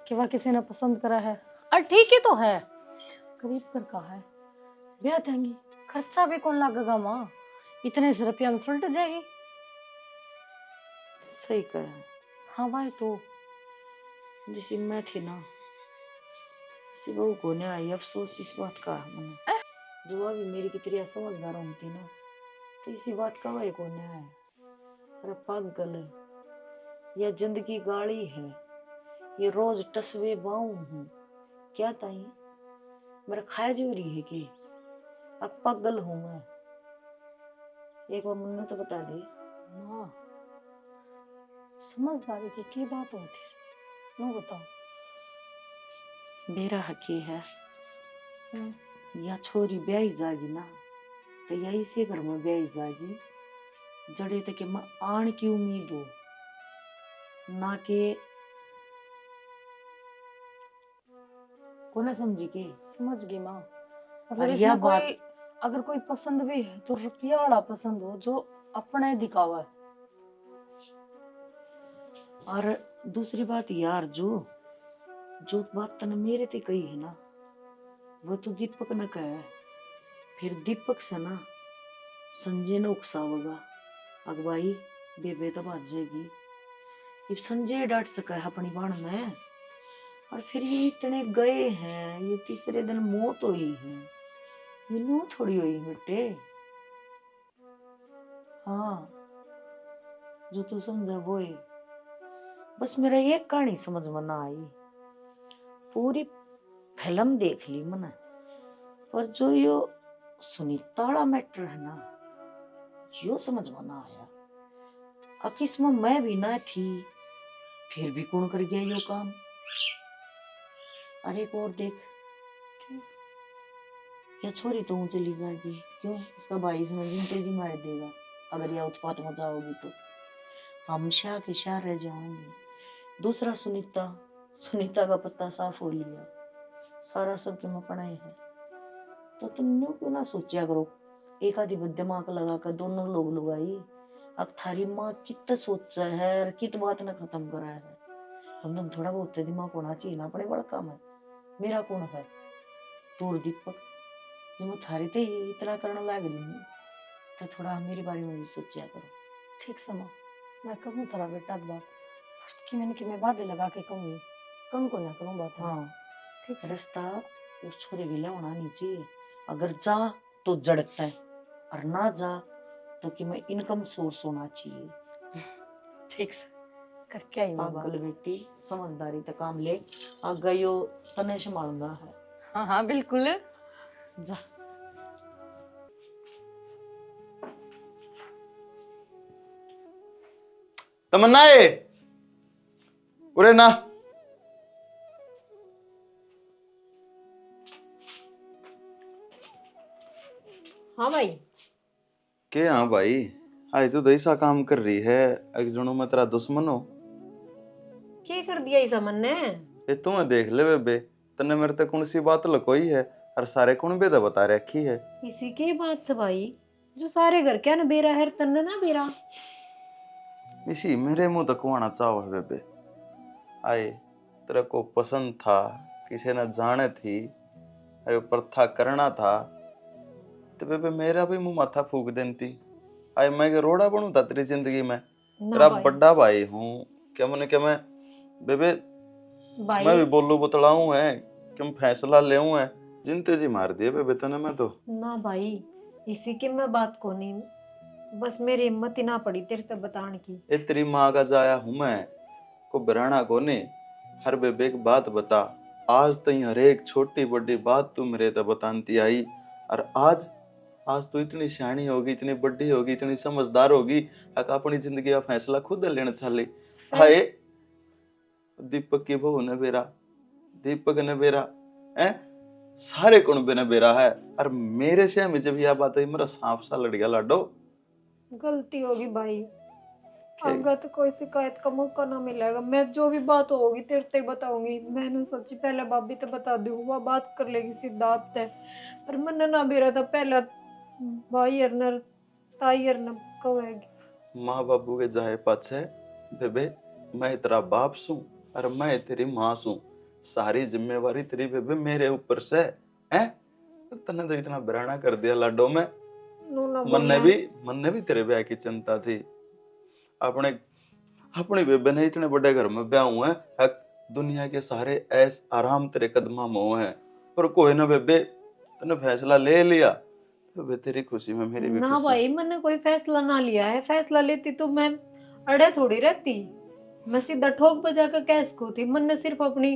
कि वह किसी ने पसंद करा है, और ठीक ही तो है, गरीब घर का है, ब्याह देंगी, खर्चा भी कौन लगेगा माँ, इतने से रुपया में सुलट जाएगी। सही कहा। हाँ भाई तो जैसे मैं थी ना, इसी बहू को ने आई अफसोस इस बात का मने। जो अभी मेरी की तरह समझदार होती ना, तो इसी बात का वही को ने आया। अरे पागल है, यह जिंदगी गाड़ी है, ये रोज टसवे बाऊ हूँ क्या ताई, मेरा खाया जो रही है कि अब पागल हूँ मैं। एक बार मुन्ने तो बता दे। माँ समझदारी की बात होती है, नो बताओ। मेरा हक ये है, या छोरी ब्याही जागी ना, तो या इसी घर में ब्याही जागी जड़े तक मैं आण की उम्मीद हो, ना के कोना समझी के। समझ गई माँ, मतलब और इसमें यह कोई अगर कोई पसंद भी है तो रुपया वाला पसंद हो जो अपने दिखावा है। और दूसरी बात यार, जो बात तने मेरे ते कही है ना, वो तो दीपक ने कहा है। फिर दीपक से ना संजय ने उकसावगा, अगवाई बेबे तो बात जाएगी। ये संजय डांट सका है अपनी बाण में, और फिर ये इतने गए हैं, ये तीसरे दिन मौत हुई है, ये नो थोड़ी हुई बेटे। हाँ जो तू समझा वो है। बस मेरा ये कहानी समझ में ना आई, पूरी फिल्म देख ली मैंने, पर जो यो सुनीता वाला मैटर है ना, यो समझ में ना आया। अकिस में मैं भी ना थी, फिर भी कौन कर गया यो काम। अरे एक और देख, या छोरी तो चली जाएगी, क्यों? इसका भाई इसमें तेजी मार देगा अगर यह उत्पात मचाओगी तो। हम शाह के शाह रह जाएंगे। दूसरा सुनीता का पत्ता साफ हो लिया, सारा सब के में पढ़ाई है, तो तुम क्यों ना सोचा करो, एक आधी दिमाग लगा कर दोनों लोग लगाई। अब थारी माँ कितना सोचा है और कित बात ना खत्म करा है। हम थोड़ा बहुत दिमाग होना चाहिए ना, अपने बड़ा काम है। मेरा कौन है तोर दीपक, जो मैं थारी ते इतना करना लाग रही हूँ, तो थोड़ा मेरे बारे में भी सोचा करो। ठीक से माँ, मैं कहूँ थोड़ा बेटा बात कि मैं बातें लगा के कहूँगी, कम को ना करूँ बात। हाँ ठीक से। रास्ता उस छोरे के लिए होना नहीं चाहिए, अगर जा तो जड़ता है, और ना जा तो कि मैं इनकम सोर्स होना चाहिए। ठीक से करके आई मैं पागल बात। बेटी, समझदारी तक काम ले, आगा यो तने संभालना है। हाँ हाँ बिल्कुल। जा। तमन्ना है उरे ना। हाँ भाई। के हाँ भाई, आज तो ऐसा काम कर रही है एक जनों में तेरा दुश्मन हो। क्या कर दिया इस अमन ने? ये तुम्हें देख ले बेबे, तने मेरे तक कौन सी बात लकोई है और सारे कौन बेदा बता रखी है। इसी की बात से भाई, जो सारे घर क्या ना बेरा है तन्ने ना बेरा। इसी मेरे मुंह तक आना चाहो है बेबे। आए तेरे को पसंद था, किसी ने जाने थी, अरे प्रथा करना था, तो बेबे मेरा भी मुंह माथा फूक देती। आए मैं के रोड़ा बनू था तेरी जिंदगी में, तेरा बड़ा भाई हूँ क्या मैंने क्या मैं बेबे भाई मैं भी बोलू बतलाऊ है कि मैं फैसला ले है, जिनते जी मार दिए बेबे तने मैं तो। ना भाई, इसी की मैं बात को नहीं, बस मेरी हिम्मत ही ना पड़ी तेरे तक बताने की। ए तेरी माँ का जाया हूँ मैं को बराना को ने, हर बेबे एक बात बता, आज तई हर एक छोटी बड़ी बात तू मेरे तक बताती आई, और आज तू इतनी सियानी होगी, इतनी बड़ी होगी, इतनी समझदार होगी, अपनी जिंदगी का फैसला खुद लेना चाले। हाय दीपक की बहू ने बेरा, दीपक ने बेरा है, सारे कौन बेने बेरा है, और मेरे से हमें जब यह बात है मेरा सांप सा लड़ गया लाडो। गलती होगी भाई, आगे तो कोई शिकायत का मौका ना मिलेगा। मैं जो भी बात होगी तेरे ते बताऊंगी। मैंने सोची पहले भाभी तो बता दूं, वो बात कर लेगी सिद्धार्थ है, पर मन ना बेरा था पहला भाई अरनर तायर न कहेगी। माँ बाबू के जाए पाछे बेबे मैं तेरा बाप सू और मैं तेरी माँ सू, सारी जिम्मेवारी तेरी बेबे मेरे ऊपर से है। तने तो इतना बराना कर दिया लाडो में। मन ने भी तेरे ब्याह की चिंता थी। अपनी बेबे ने इतने बड़े घर में ब्याह हुआ है, दुनिया के सारे ऐस आराम तेरे कदमा में हुए हैं, पर कोई ना बेबे तने फैसला ले लिया। बेबे तेरी खुशी में मेरी भी ना खुशी। भाई मैंने कोई फैसला ना लिया है, फैसला लेती तो मैं अड़े थोड़ी रहती, मैं सीधा ठोक बजा कर कैस को थी। मैंने सिर्फ अपनी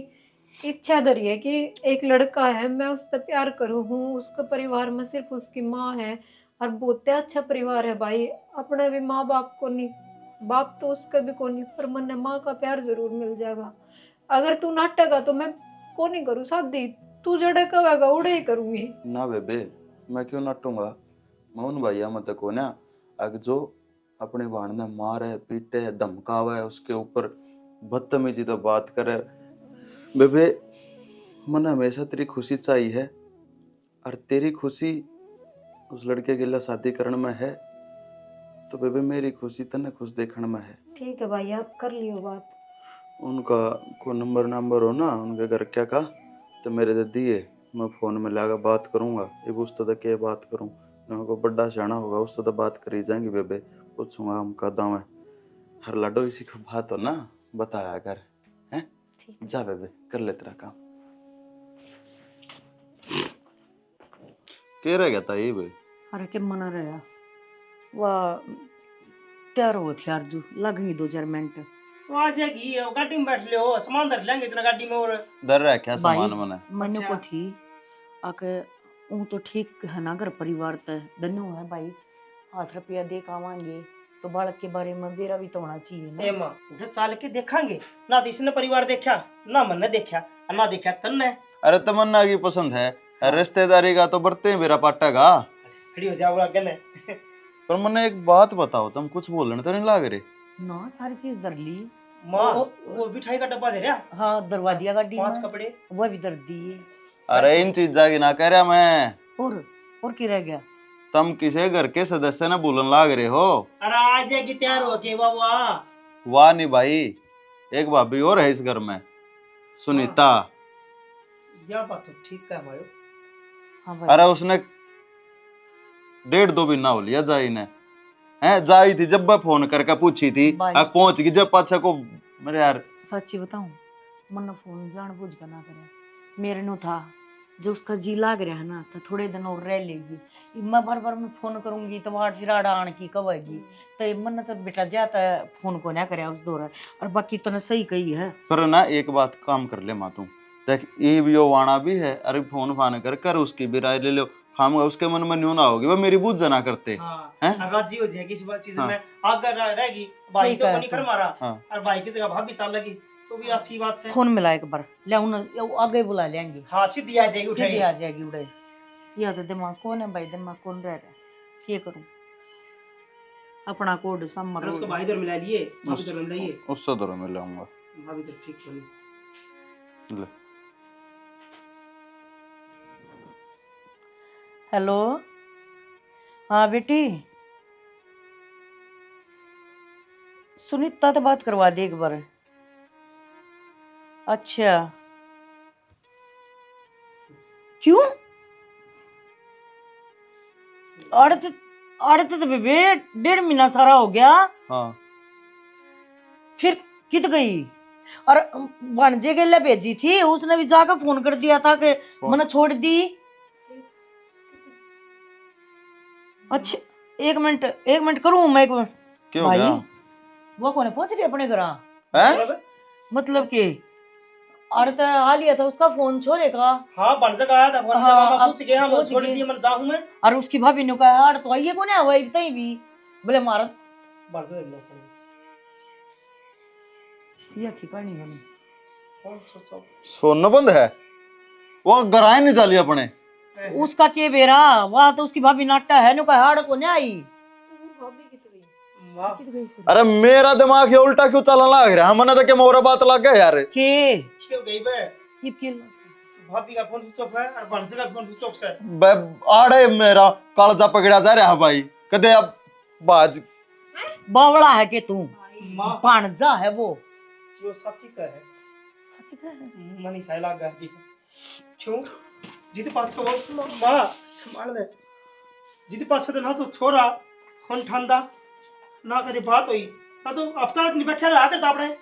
इच्छा धरी है कि एक लड़का है, मैं उससे प्यार करूँ हूँ, उसका परिवार में सिर्फ उसकी माँ है और बहुत अच्छा परिवार है भाई। अपने भी माँ बाप को नहीं, बाप तो उसका भी को नहीं, पर मन माँ का प्यार जरूर मिल जाएगा। अगर तू नाटेगा तो मैं को नहीं करूँ शादी, तू जड़े कहेगा उड़े ही करूंगी। ना बेबे मैं क्यों नाटूंगा, मैं उन भैया मत को ना अगर जो अपने बाण ने मारे पीटे धमकावे, उसके ऊपर बदतमीजी तो बात करे। बेबे मन हमेशा तेरी खुशी चाहिए है, और तेरी खुशी उस लड़के के लिए शादी करने में है, तो बेबे मेरी खुशी तने खुश देखने में है। ठीक है भाई आप कर लियो बात। उनका को नंबर हो ना उनके घर क्या का, तो मेरे दे दिए, मैं फोन में लगा बात करूंगा। ये पूछता था क्या बात करूं, उनको बड़ा सियाना होगा उससे तो बात करी जाएंगी बेबे, पूछूंगा हम कदा में हर लड्डो इसी को बात हो ना बताया कर हैं। जा बेबे कर ले तेरा काम। कह रह गया था ये भाई। अरे के मना रहा वाह तैयार हो थे अर्जू लगेंगे 2-4 मिनट। आ जाएगी, गाड़ी में बैठ ले हो, सामान धर लेंगे इतना गाड़ी में। और डर रहा है क्या भाई सामान मने? मैंने अच्छा। को थी आके वो तो ठीक है ना, घर परिवार तय धन्यो है भाई, 8 रुपया दे आवांगे तो बालक के बारे में मेरा भी तो होना चाहिए ए ना। मां उधर चाल के देखांगे ना, तो इसने परिवार देखा ना, मन ने देखा और ना देखा तन्ने। अरे तमन्ना की पसंद है, रिश्तेदारी का तो बढ़ते हैं मेरा पाटा का। खड़ी हो जाओ आगे ने। पर मने एक बात बताओ, तुम कुछ बोलने तो नहीं लाग रहे? ना सारी चीज धर ली। मां वो मिठाई का डब्बा दे रहा, हाँ दरवा दिया गाड़ी 5 में, कपड़े। वो भी धर दिए। अरे इन चीजा की ना कह रहा मैं। और की रह गया? तुम किसे घर के सदस्य ने बोलन लाग रहे हो? अरे आ जाएगी तैयार हो के बाबा। वाह नहीं भाई, एक भाभी और है इस घर में, सुनीता। यह बात तो ठीक है भाई। हाँ भाई। अरे उसने 1.5-2 महीना हो लिया जाई ने, हैं जाई थी जब मैं फोन करके पूछी थी, भाई। अब पहुंच गई जब पाछा को। मेरे यार सच्ची बताऊं, मन फोन जानबूझ कर ना करे, मेरे नो था जो उसका जी लाग रहा है ना, तो थोड़े दिन और रह लेगी। मैं बार बार मैं फोन करूंगी तो वाट फिर आड़ा आन की कब आएगी, तो मन तो बेटा जाता है फोन को ना करे उस दौर। और बाकी तो ने सही कही है। पर ना एक बात काम कर ले माँ तू, देख ये भी वो वाणा भी है, अरे फोन फान कर उसकी भी राय ले लो, खाऊंगा उसके मन में न्यू ना होगी, वो मेरी बूझ जना करते हैं। राजी हो जाएगी इस चीज हाँ। में, आगे रहेगी भाई सही तो कहा नहीं कर मारा। हाँ। और भाई की जगह भाभी चल लगी तो भी अच्छी बात से। फोन मिला एक बार ले आगे बुला लेंगे, हाँ सीधी आ जाएगी, सीधी उठाई आ जाएगी उड़े। या तो दिमाग कौन है भाई, दिमाग कौन रह रहा है, ये करूं अपना कोड समर। और उसको भाई इधर मिला लिए, भाभी इधर मिलाइए, उससे दर में लाऊंगा। भाभी इधर ठीक बनी। ले हेलो हाँ बेटी, सुनीता तो बात करवा दे एक बार। अच्छा क्यों? आड़ते तो बेबे 1.5 महीना सारा हो गया। हाँ फिर कित गई? और भांजे के लिए भेजी थी, उसने भी जाकर फोन कर दिया था कि मैंने छोड़ दी। अच्छा एक मिनट करूं मैं, एक मिनट। क्यों हो भाई गया? वो कौन है पहुंच रही अपने घर? हैं? मतलब कि अरे तो आ लिया था उसका फोन छोरे का। हाँ बन जगह आया था फोन, हाँ, मामा पूछ गया, हम पूछ छोड़ गए। दिए, मैं जाऊं मैं। और उसकी भाभी ने कहा यार तो आइए कौन है वही बताई भी बोले मारा बन से लो ये ठिकानी बनी। फोन सोचो सोना बंद है, वो गराए नहीं चाली अपने। उसका के बेरा वह तो उसकी भाभी नाटा है नु कहा हाड़ को नहीं आई। अरे मेरा दिमाग ये उल्टा क्यों चलने लग रहा है? मैंने तो क्या मोरा बात लग गया यार। के क्यों गई बे? ये के भाभी का फोन स्विच ऑफ है और बन जगह फोन स्विच ऑफ है। आड़े मेरा कालजा पकड़ा जा रहा है भाई, कदे अब बाज बावड़ा है कि तू माँ भांजा है वो। यो सच्ची का है सच कह रहे मनी साइला गाती क्यों जिते पाछो माँ संभाल ले जिते पाछो तो ना तो छोरा हुन ठंडा ना कदी बात हुई ना तो अब तक नहीं बैठा रहा करता अपने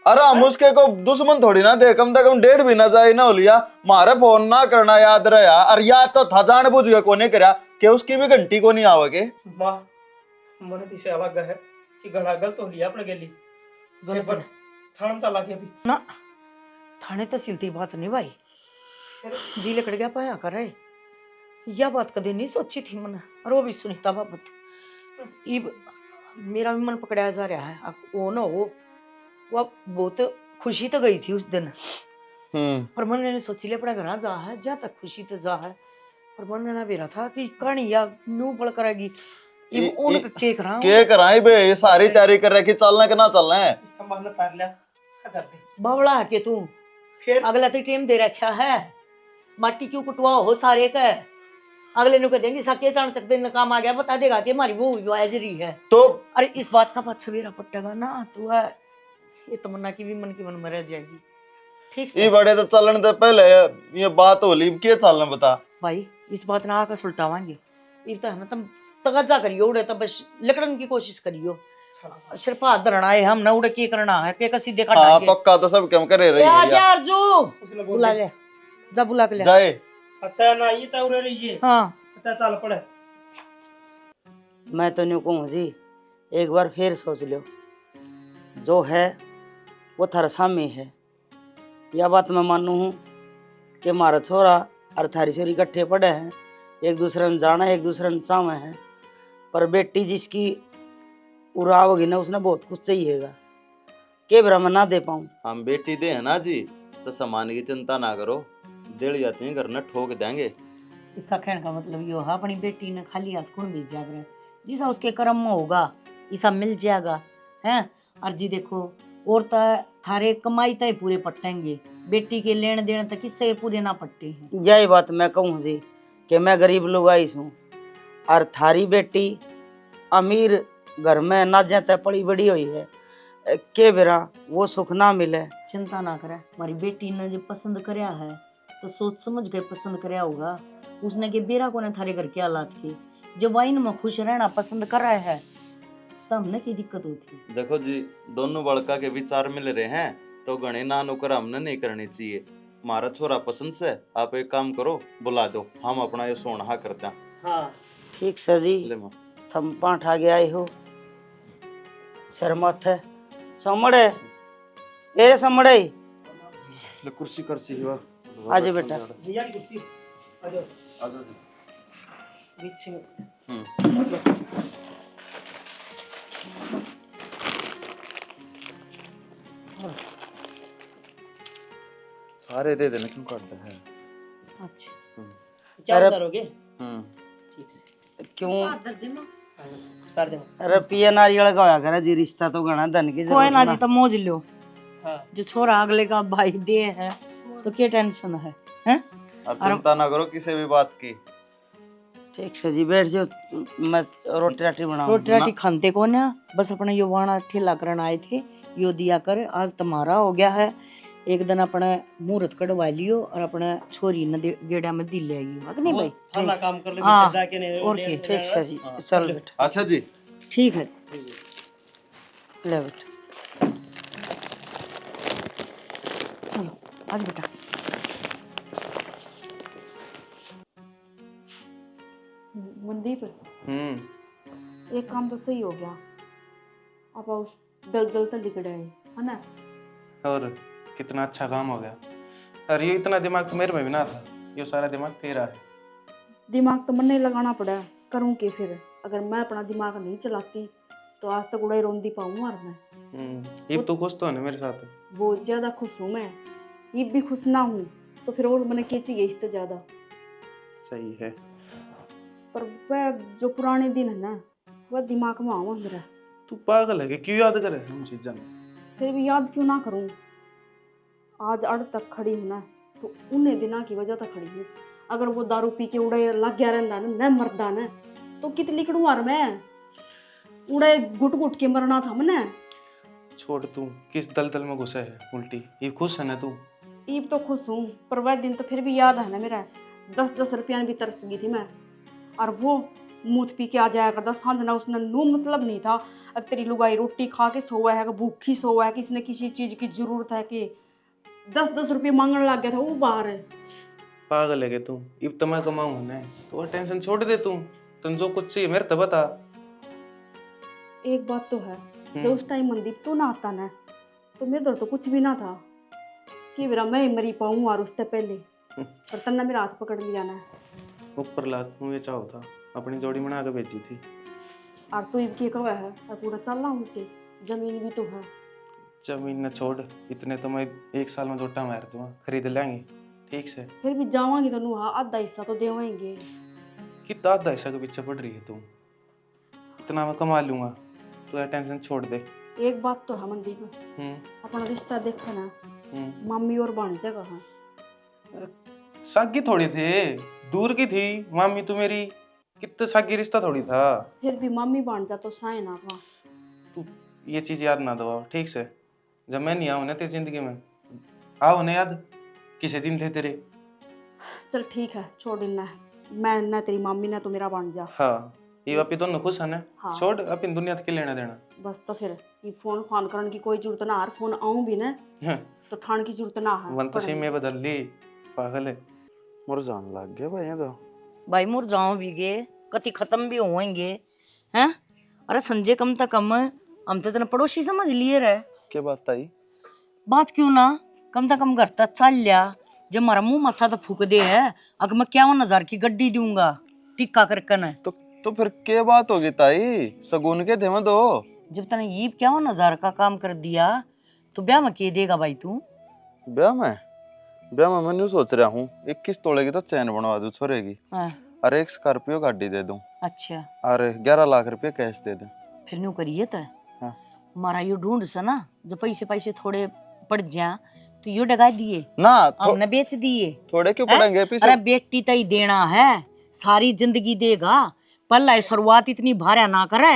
अरे हम उसके को दुश्मन थोड़ी ना थे, कम से कम डेढ़ भी ना जाए ना हो लिया। मारे फोन ना करना याद रहा, और याद तो था जान बुझ के कोने करा कि उसकी भी घंटी को नहीं आवेगे। माँ मन दिशे अलग है कि गला गलत हो लिया अपने गेली गलत पर थान चला के अभी ना थाने तो सिलती बात नहीं भाई, जी लकड़ गया पाया करे। यह बात कभी नहीं सोची थी मैंने, और वो भी सुनीता बाबत इब मेरा भी मन पकड़ाया जा रहा है। अब वो ना हो वो बहुत खुशी तो गई थी उस दिन, पर मन ने सोची ले अपने घर जा है, जा तक खुशी तो जा है, पर मन ने ना बेरा था कि कहानी या न्यू पड़ करेगी इब उन के करा के कराई बे, ये सारी तैयारी कर रहे कि चलना कि ना चलना है। इस संबंध में पार लिया क्या करते बावड़ा है कि तू फिर अगला तो टीम दे रखा है, माटी क्यों कुटवा हो सारे का, अगले नु कह देंगे सके चाण तक दिन काम आ गया, बता देगा कि हमारी वो हाजिरी है। तो अरे इस बात का पाछा मेरा पट्टेगा ना तू है, ये तमन्ना की भी मन की मन में रह जाएगी। ठीक ये से बड़े तो चलन से पहले ये बात हो ली, क्या चलना बता। भाई इस बात ना आकर सुलटावांगे, ये तो है ना तुम तगजा करियो उड़े तो बस लकड़न की कोशिश करियो, सिर्फ हाथ धरना है हम ना उड़े की करना है के कसी देखा हाँ डांगे। पक्का तो सब क्यों करे रही आ है जा अर्जू उसने बोल बुला ले, जा बुला के ले। जाए। पता ना ये तो उड़े रही है हाँ पता चल पड़े मैं तो नहीं कहूँ जी, एक बार फिर सोच लो, जो है वो थारा सामने है। यह बात मैं मानू हूँ कि हमारा छोरा और थारी छोरी इकट्ठे पड़े हैं, एक दूसरे ने जाना है, एक दूसरे ने चावे हैं, पर बेटी जिसकी उड़ा होगी ना उसने बहुत कुछ चाहिएगा, के बरा मैं ना दे पाऊँ। हम बेटी दे है ना जी, तो सामान की चिंता ना करो, डेढ़ जाते हैं घर न ठोक देंगे। इसका कहने का मतलब ये है अपनी बेटी ने खाली हाथ कौन भेज जाएगा, जिसा उसके कर्म में होगा ऐसा मिल जाएगा हैं। और जी देखो और तो थारे कमाई तय पूरे पटेंगे, बेटी के लेन देन तक किससे पूरे ना पट्टे हैं। यही बात मैं कहूँ जी कि मैं गरीब लोग आई हूँ, और थारी बेटी अमीर घर में ना जाते पड़ी बड़ी हुई है, के बेरा वो सुख ना मिले। चिंता ना करे, हमारी बेटी ने जो पसंद करया है तो सोच समझ के पसंद करया होगा, उसने के बेरा को ने थारे घर के हालात की जो वाइन में खुश रहना पसंद कर रहा है, तब हमने की दिक्कत होती। देखो जी दोनों बड़का के विचार मिल रहे हैं तो गणे ना नुकर हमने नहीं करनी चाहिए। हमारा छोरा पसंद से आप एक काम करो, बुला दो, हम अपना ये सोना करते हैं। हाँ ठीक सर जी, ले मां। थम पाठ आ गया हो सर माथे समड़े एरे समड़े ले कुर्सी कुर्सी हुआ आज बेटा भैया की कुर्सी आ जाओ आ जाओ जी। बीच में सारे दे देने क्यों काटते हैं। अच्छा क्या अरे- करोगे ठीक से क्यों कर दे अरे पिया नारियल का होया करे जी, रिश्ता तो घना धन की कोई ना जी तो मोज लो, हाँ जो छोरा अगले का भाई दे है तो क्या टेंशन है हैं। और चिंता ना करो किसी भी बात की। ठीक से जी बैठ जाओ, मैं रोटी राटी बनाऊं। रोटी राटी खाते को ना, बस अपने यो वाणा ठेला करना आए थे, यो दिया कर आज तुम्हारा हो गया है। एक दिन अपने मुहूर्त कटवा लियो और अपने छोरी ने गेड़ा में दिल ले आइयो, नहीं भाई थाला काम कर ले हाँ, जाके ने और के ठीक से जी चल बेटा। अच्छा जी ठीक है ले बेटा चलो आज बेटा। मनदीप एक काम तो सही हो गया, आप उस दलदल तक लिख रहे है ना। और कितना अच्छा काम हो गया। और ये इतना दिमाग तो मेरे में भी ना था, ये सारा दिमाग तेरा है। दिमाग तो मन नहीं लगाना पड़ा, करूँ के फिर। अगर मैं अपना दिमाग नहीं चलाती तो आज तक उड़ाई रोंदी पाऊँ। और मैं ये तो खुश तो है ना मेरे साथ। बहुत ज़्यादा खुश हूँ मैं, ये भी खुश ना हूँ तो फिर और मैंने क्या चाहिए इससे ज़्यादा। सही है। पर वह जो पुराने दिन है ना वह दिमाग में आवा मेरा। तू पागल है कि क्यों याद करे हम चीज़ें। फिर भी याद क्यों ना करूँ, आज अड़ तक खड़ी हूँ ना तो उन्हें दिनों की वजह तक खड़ी हूँ। अगर वो दारू पी के उड़े लग गया रहता न मरदा न तो कित लिखड़ू यार मैं। उड़े घुट घुट के मरना था मने। छोड़ तू, किस दलदल में घुसा है उल्टी। ये खुश है ना तू? ईब तो खुश हूँ, पर वह दिन तो फिर भी याद है ना मेरा। 10-10 रुपया में भी तरस गई थी मैं। और वो मूत पी के आ जाया करता सांझ ना, उसने नू मतलब नहीं था। अब तेरी लुगाई रोटी खा के सोया है कि भूखी सोया है, किसी ने किसी चीज की जरूरत है कि 10-10 रुपये मांगने लग गया था वो बाहर है। पागल है क्या तू? इब तो मैं कमाऊंगा ना, तो टेंशन छोड़ दे तू। तुम जो कुछ चाहिए मेरे तो बता। एक बात तो है, जब उस टाइम मनदीप तो ना आता ना, तो मेरे दर तो कुछ भी ना था कि मेरा मैं ही मरी पाऊँ। और उससे पहले पर तन्ना मेरा हाथ पकड़ लिया ना। ऊपर लाख मुझे चाहो था, अपनी जोड़ी बना के भेजी थी। और तू इनके कवा है और पूरा चल रहा उनके, जमीन भी तो है। जमीन न छोड़, इतने तो मैं 1 साल में जोटा मार दूंगा, खरीद लेंगे ठीक से। फिर भी जावांगी तो नू आधा हिस्सा तो देवाएंगे। कितना आधा हिस्सा के पीछे पड़ रही है तू? इतना मैं कमा लूंगा, तू यार टेंशन छोड़ दे। एक बात तो है मनदीप, अपना रिश्ता देखा ना, मम्मी और भांजा का है। सागी थोड़ी थे, दूर की थी मामी तू मेरी, कितना सागी रिश्ता थोड़ी था। फिर भी मम्मी भांजा तो साए ना था। तू ये चीज याद ना दो ठीक से। जब मैं नहीं आऊँ ना तेरी जिंदगी में, आओ ना याद किसे दिन थे तेरे। चल ठीक है, छोड़ देना। मैं ना तेरी मम्मी ना तो मेरा भांजा। हाँ, ये वापी दोनों खुश है ना। हाँ। छोड़ अपनी दुनिया के लेना देना। बस तो फिर ये फोन फान करने की कोई जरूरत ना। हर फोन आऊं भी ना तो ठाण की जरूरत ना है। मन तो सिम में बदल ली, पागल है। मुर जान लग गया भाई ये तो। भाई मुर जाओ भी गए, कति खत्म भी होएंगे हैं। अरे संजय कम से कम हम तो तेने पड़ोसी समझ लिए रहे। क्या बात आई? बात क्यों ना, कम से कम घर तक चल लिया। जब हमारा मुंह माथा तो फूक दे है, अगर मैं 51,000 की गड्डी दूंगा टिक्का करके न। तो फिर क्या बात होगी ताई? सगुन के थे मैं तो। जब तने ये 51,000 का काम कर दिया तो ब्याह में के देगा भाई तू? ब्याह में मैं न्यू सोच रहा हूँ 21 तोले की तो चैन बनवा दूं छोरे की। और एक स्कॉर्पियो गाड़ी दे दूं। अच्छा। और 11 लाख रुपए कैश दे दूं। फिर न्यू करिए तो हाँ। हमारा यो ढूंढ सा ना, जब पैसे थोड़े पड़ जा तो यो डगा दिए ना हमने बेच दिए। थोड़े क्यों पड़ेंगे पीछे? अरे बेटी तो ही देना है, सारी जिंदगी देगा। पहला शुरुआत इतनी भारा ना करे,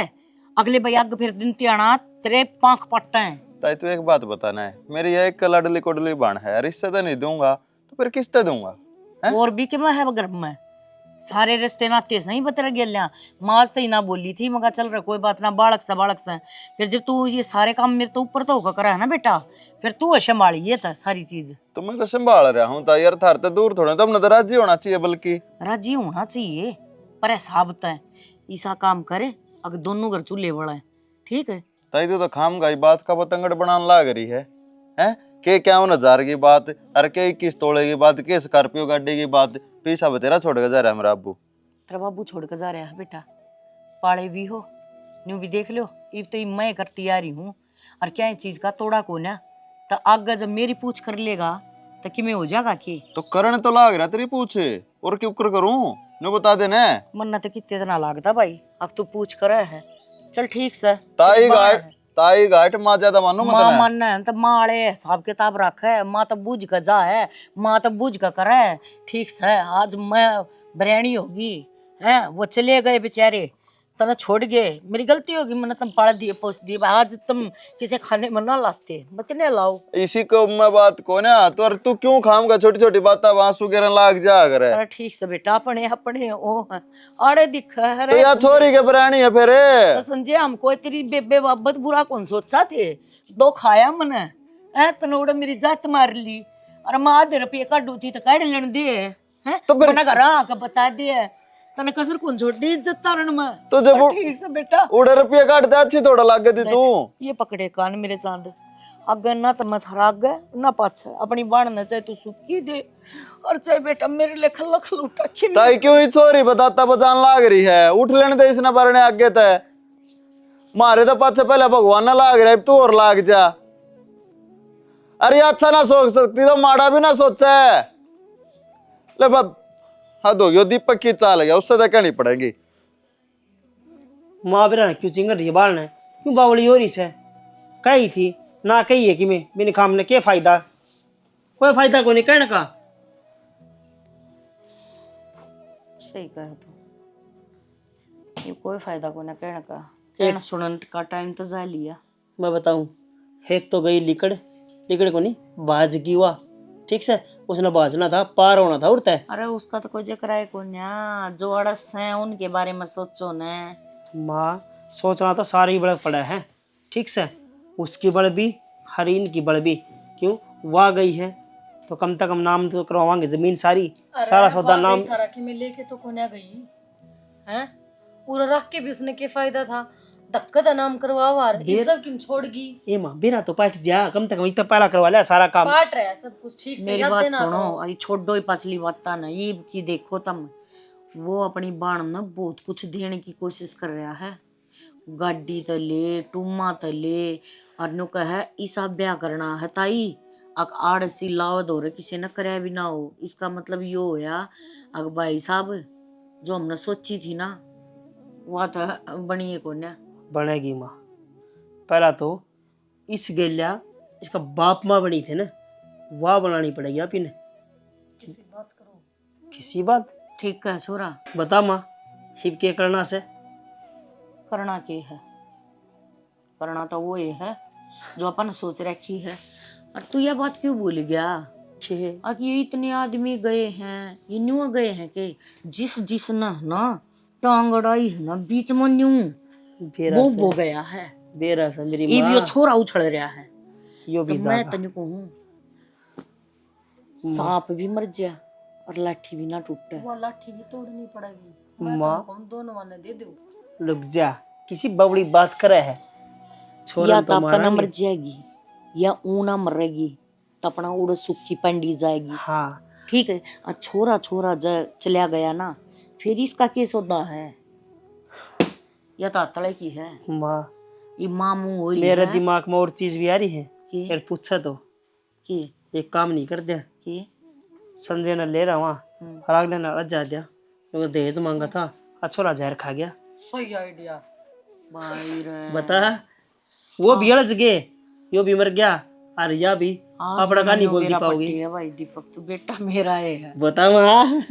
अगले भाई आग फिर दिन त्याना तेरे पांख पट्टा है। ताई तू एक बात बताना है, मेरी ये एक लाडली कोडली बन है यार, इससे तो नहीं दूंगा तो फिर किससे दूंगा? और भी क्या है घर में, सारे रिश्ते नाते सही बतर गया। माज तो ही ना बोली थी, मगर चल रहा कोई बात ना, बालक से। फिर जब तू ये सारे काम मेरे तो ऊपर तो होकर करा है ना बेटा, फिर तू संभालिए था सारी चीज। तो मैं तो संभाल रहा हूँ ताई यार, थार तो दूर थोड़ा, तो तो राजी होना चाहिए। बल्कि राजी होना चाहिए पर हिसाब तय ऐसा काम करे अगर दोनों घर चूल्हे बड़ा है, ठीक है? ताई तू तो खाम गाई बात का पतंगड़ बनाने लाग रही है के 51,000 की बात, अरे के 21 तोले की बात, के स्कॉर्पियो गाड़ी की बात, पीछा बतेरा छोड़ के जा रहा है मेरा अब्बू। तेरा बाबू छोड़ कर जा रहा है बेटा, पाले भी हो न्यू भी देख लो। इब तो मैं करती आ रही हूँ, और क्या चीज का तोड़ा को ना, तो आगे जब मेरी पूछ कर लेगा तो कि मैं हो जाएगा कि तो करण तो लाग रहा तेरी पूछे, और क्यों कर करूं नो बता देना। मन्ना तो कितने इतना लागता भाई, अब तू पूछ कर है। चल ठीक से ताई गाइट माँ ज्यादा मानो मत माँ मानना है तो माँ आले हिसाब किताब रखा है, माँ तो बूझ कर जा है, माँ तो बूझ कर करे है। ठीक से आज मैं बरैनी होगी है, वो चले गए बेचारे, तना छोड़ गए, मेरी गलती होगी, मैंने तुम पाल दिए पोस दिए। आज तुम किसी खाने में ना लाते, मत नहीं लाओ। इसी को मैं बात को ना, तो तू क्यों खामगा छोटी छोटी बात आंसू गिरन लाग जा करे। अरे ठीक से बेटा, अपने अपने ओ आड़े दिख है तो यार छोरी के प्राणी है फिर। तो संजय हमको तेरी बेबे बाबत बुरा कौन सोचा थे, दो खाया मने है तनोड़ मेरी जात मार ली, और माँ आधे रुपये काटू थी तो काट लेने दे हैं, तो फिर घर आके बता दे तने कसर कौन छोड़ी इज्जत तारण में। तो जब ठीक से बेटा उड़े रुपये काटते अच्छी थोड़ा लाग गई तू। ये पकड़े कान मेरे चांद, अगर ना तो मत हराग गए ना पाछे, अपनी बाण न चाहे तू सुखी दे, और चाहे बेटा मेरे लिए खल्ला खलूटा की। ताई क्यों ही चोरी बताता बचान लाग रही है, उठ लेने दे इसने बारने आगे तय मारे तो पाछे पहले भगवान ना लाग रहा है, तू और लाग जा। अरे अच्छा ना सोच सकती तो माड़ा भी ना सोचा है। ले बाब हद हो गया, दीपक की चाल गया, उससे तो कहनी पड़ेगी। माँ बेरा क्यों चिंगड़ रही है बाल ने, क्यों बावली हो रही से? कही थी ना कही है कि मैं बिन खाम ने क्या फायदा, कोई फायदा को नहीं कहने का। सही कहा तू, ये कोई फायदा को ना कहने का। कहना सुनन का टाइम तो जा लिया। मैं बताऊं, एक तो गई लिकड़, लिकड़ को नहीं बाज की हुआ, ठीक से उसने बाजना था, पार होना था उड़ता है। अरे उसका तो कोई जिक्र है को न्या, जो अड़स है उनके बारे में सोचो न। माँ सोचना तो सारी बड़े पड़ा है, ठीक से उसकी बड़ भी हरीन की बड़ भी, क्यों वहाँ गई है तो कम से कम नाम तो करवाएंगे, जमीन सारी सारा सौदा नाम थारा कि मैं लेके तो कोन्या गई हैं, पूरा रख के भी उसने क्या फायदा था, धक्का दा नाम करवावार ये सब किम छोड़गी। ए माँ बेरा तो पाट जा, कम से कम इतना पहला करवा लिया सारा काम। पाट रहा है सब कुछ ठीक से, मेरी याद बात देना सुनो, करो। अरे छोड़ो ही पछली बात ना, ये की देखो तुम, वो अपनी बाण में बहुत कुछ देने की कोशिश कर रहा है, गाड़ी तो ले, टूमा तो ले, और नु कहे इसा ब्याह करना है ताई, अग आड़सी लावद हो रहे किसी ने करे भी ना हो, इसका मतलब यो होया अग भाई साहब जो हमने सोची थी ना वह तो बनी है कोन्या। बनेगी माँ, पहला तो इस गेल्या इसका बाप माँ बनी थे ना, वाह बनानी पड़ेगी आप इन्हें। किसी बात करो, किसी बात ठीक है छोरा, बता माँ, हिप के करना से करना के है, करना तो वो ये है जो अपन सोच रखी है। और तू यह बात क्यों भूल गया अब ये इतने आदमी गए हैं, ये न्यू गए हैं कि जिस ना टांग अड़ाई है ना बीच में न्यू वो गया है, बेरा से मेरी ये माँ भी छोरा उछल रहा है। यो तो भी मैं जागा। तने कहूँ सांप भी मर जा और लाठी भी ना टूटे। वो लाठी भी तोड़नी पड़ेगी, मैं माँ तो कहूं दोनों वाले दे दो। लुक जा, किसी बबड़ी बात करे है, छोरा या तो तो अपना मर मारेंगे। जाएगी या ऊना मरेगी, तो अपना उड़ सुखी पंडी जाएगी। हाँ ठीक है, और छोरा छोरा चला गया ना, फिर इसका क्या सौदा है, या तो तले की है माँ, ये मामू हो रही मेरे है दिमाग में और चीज भी आ रही है, कि फिर पूछा तो कि एक काम नहीं कर दिया, कि संजय ने ले रहा वहाँ और अगले ने जा दिया, क्योंकि दहेज मांगा था और छोरा जहर खा गया। सही आइडिया। भाई रे बता, वो भी अड़ज गए, यो भी मर गया और या भी आज अपना का नहीं बोल दी मेरा पाओगी। पट्टी है भाई दीपक, तू बेटा मेरा है। बता माँ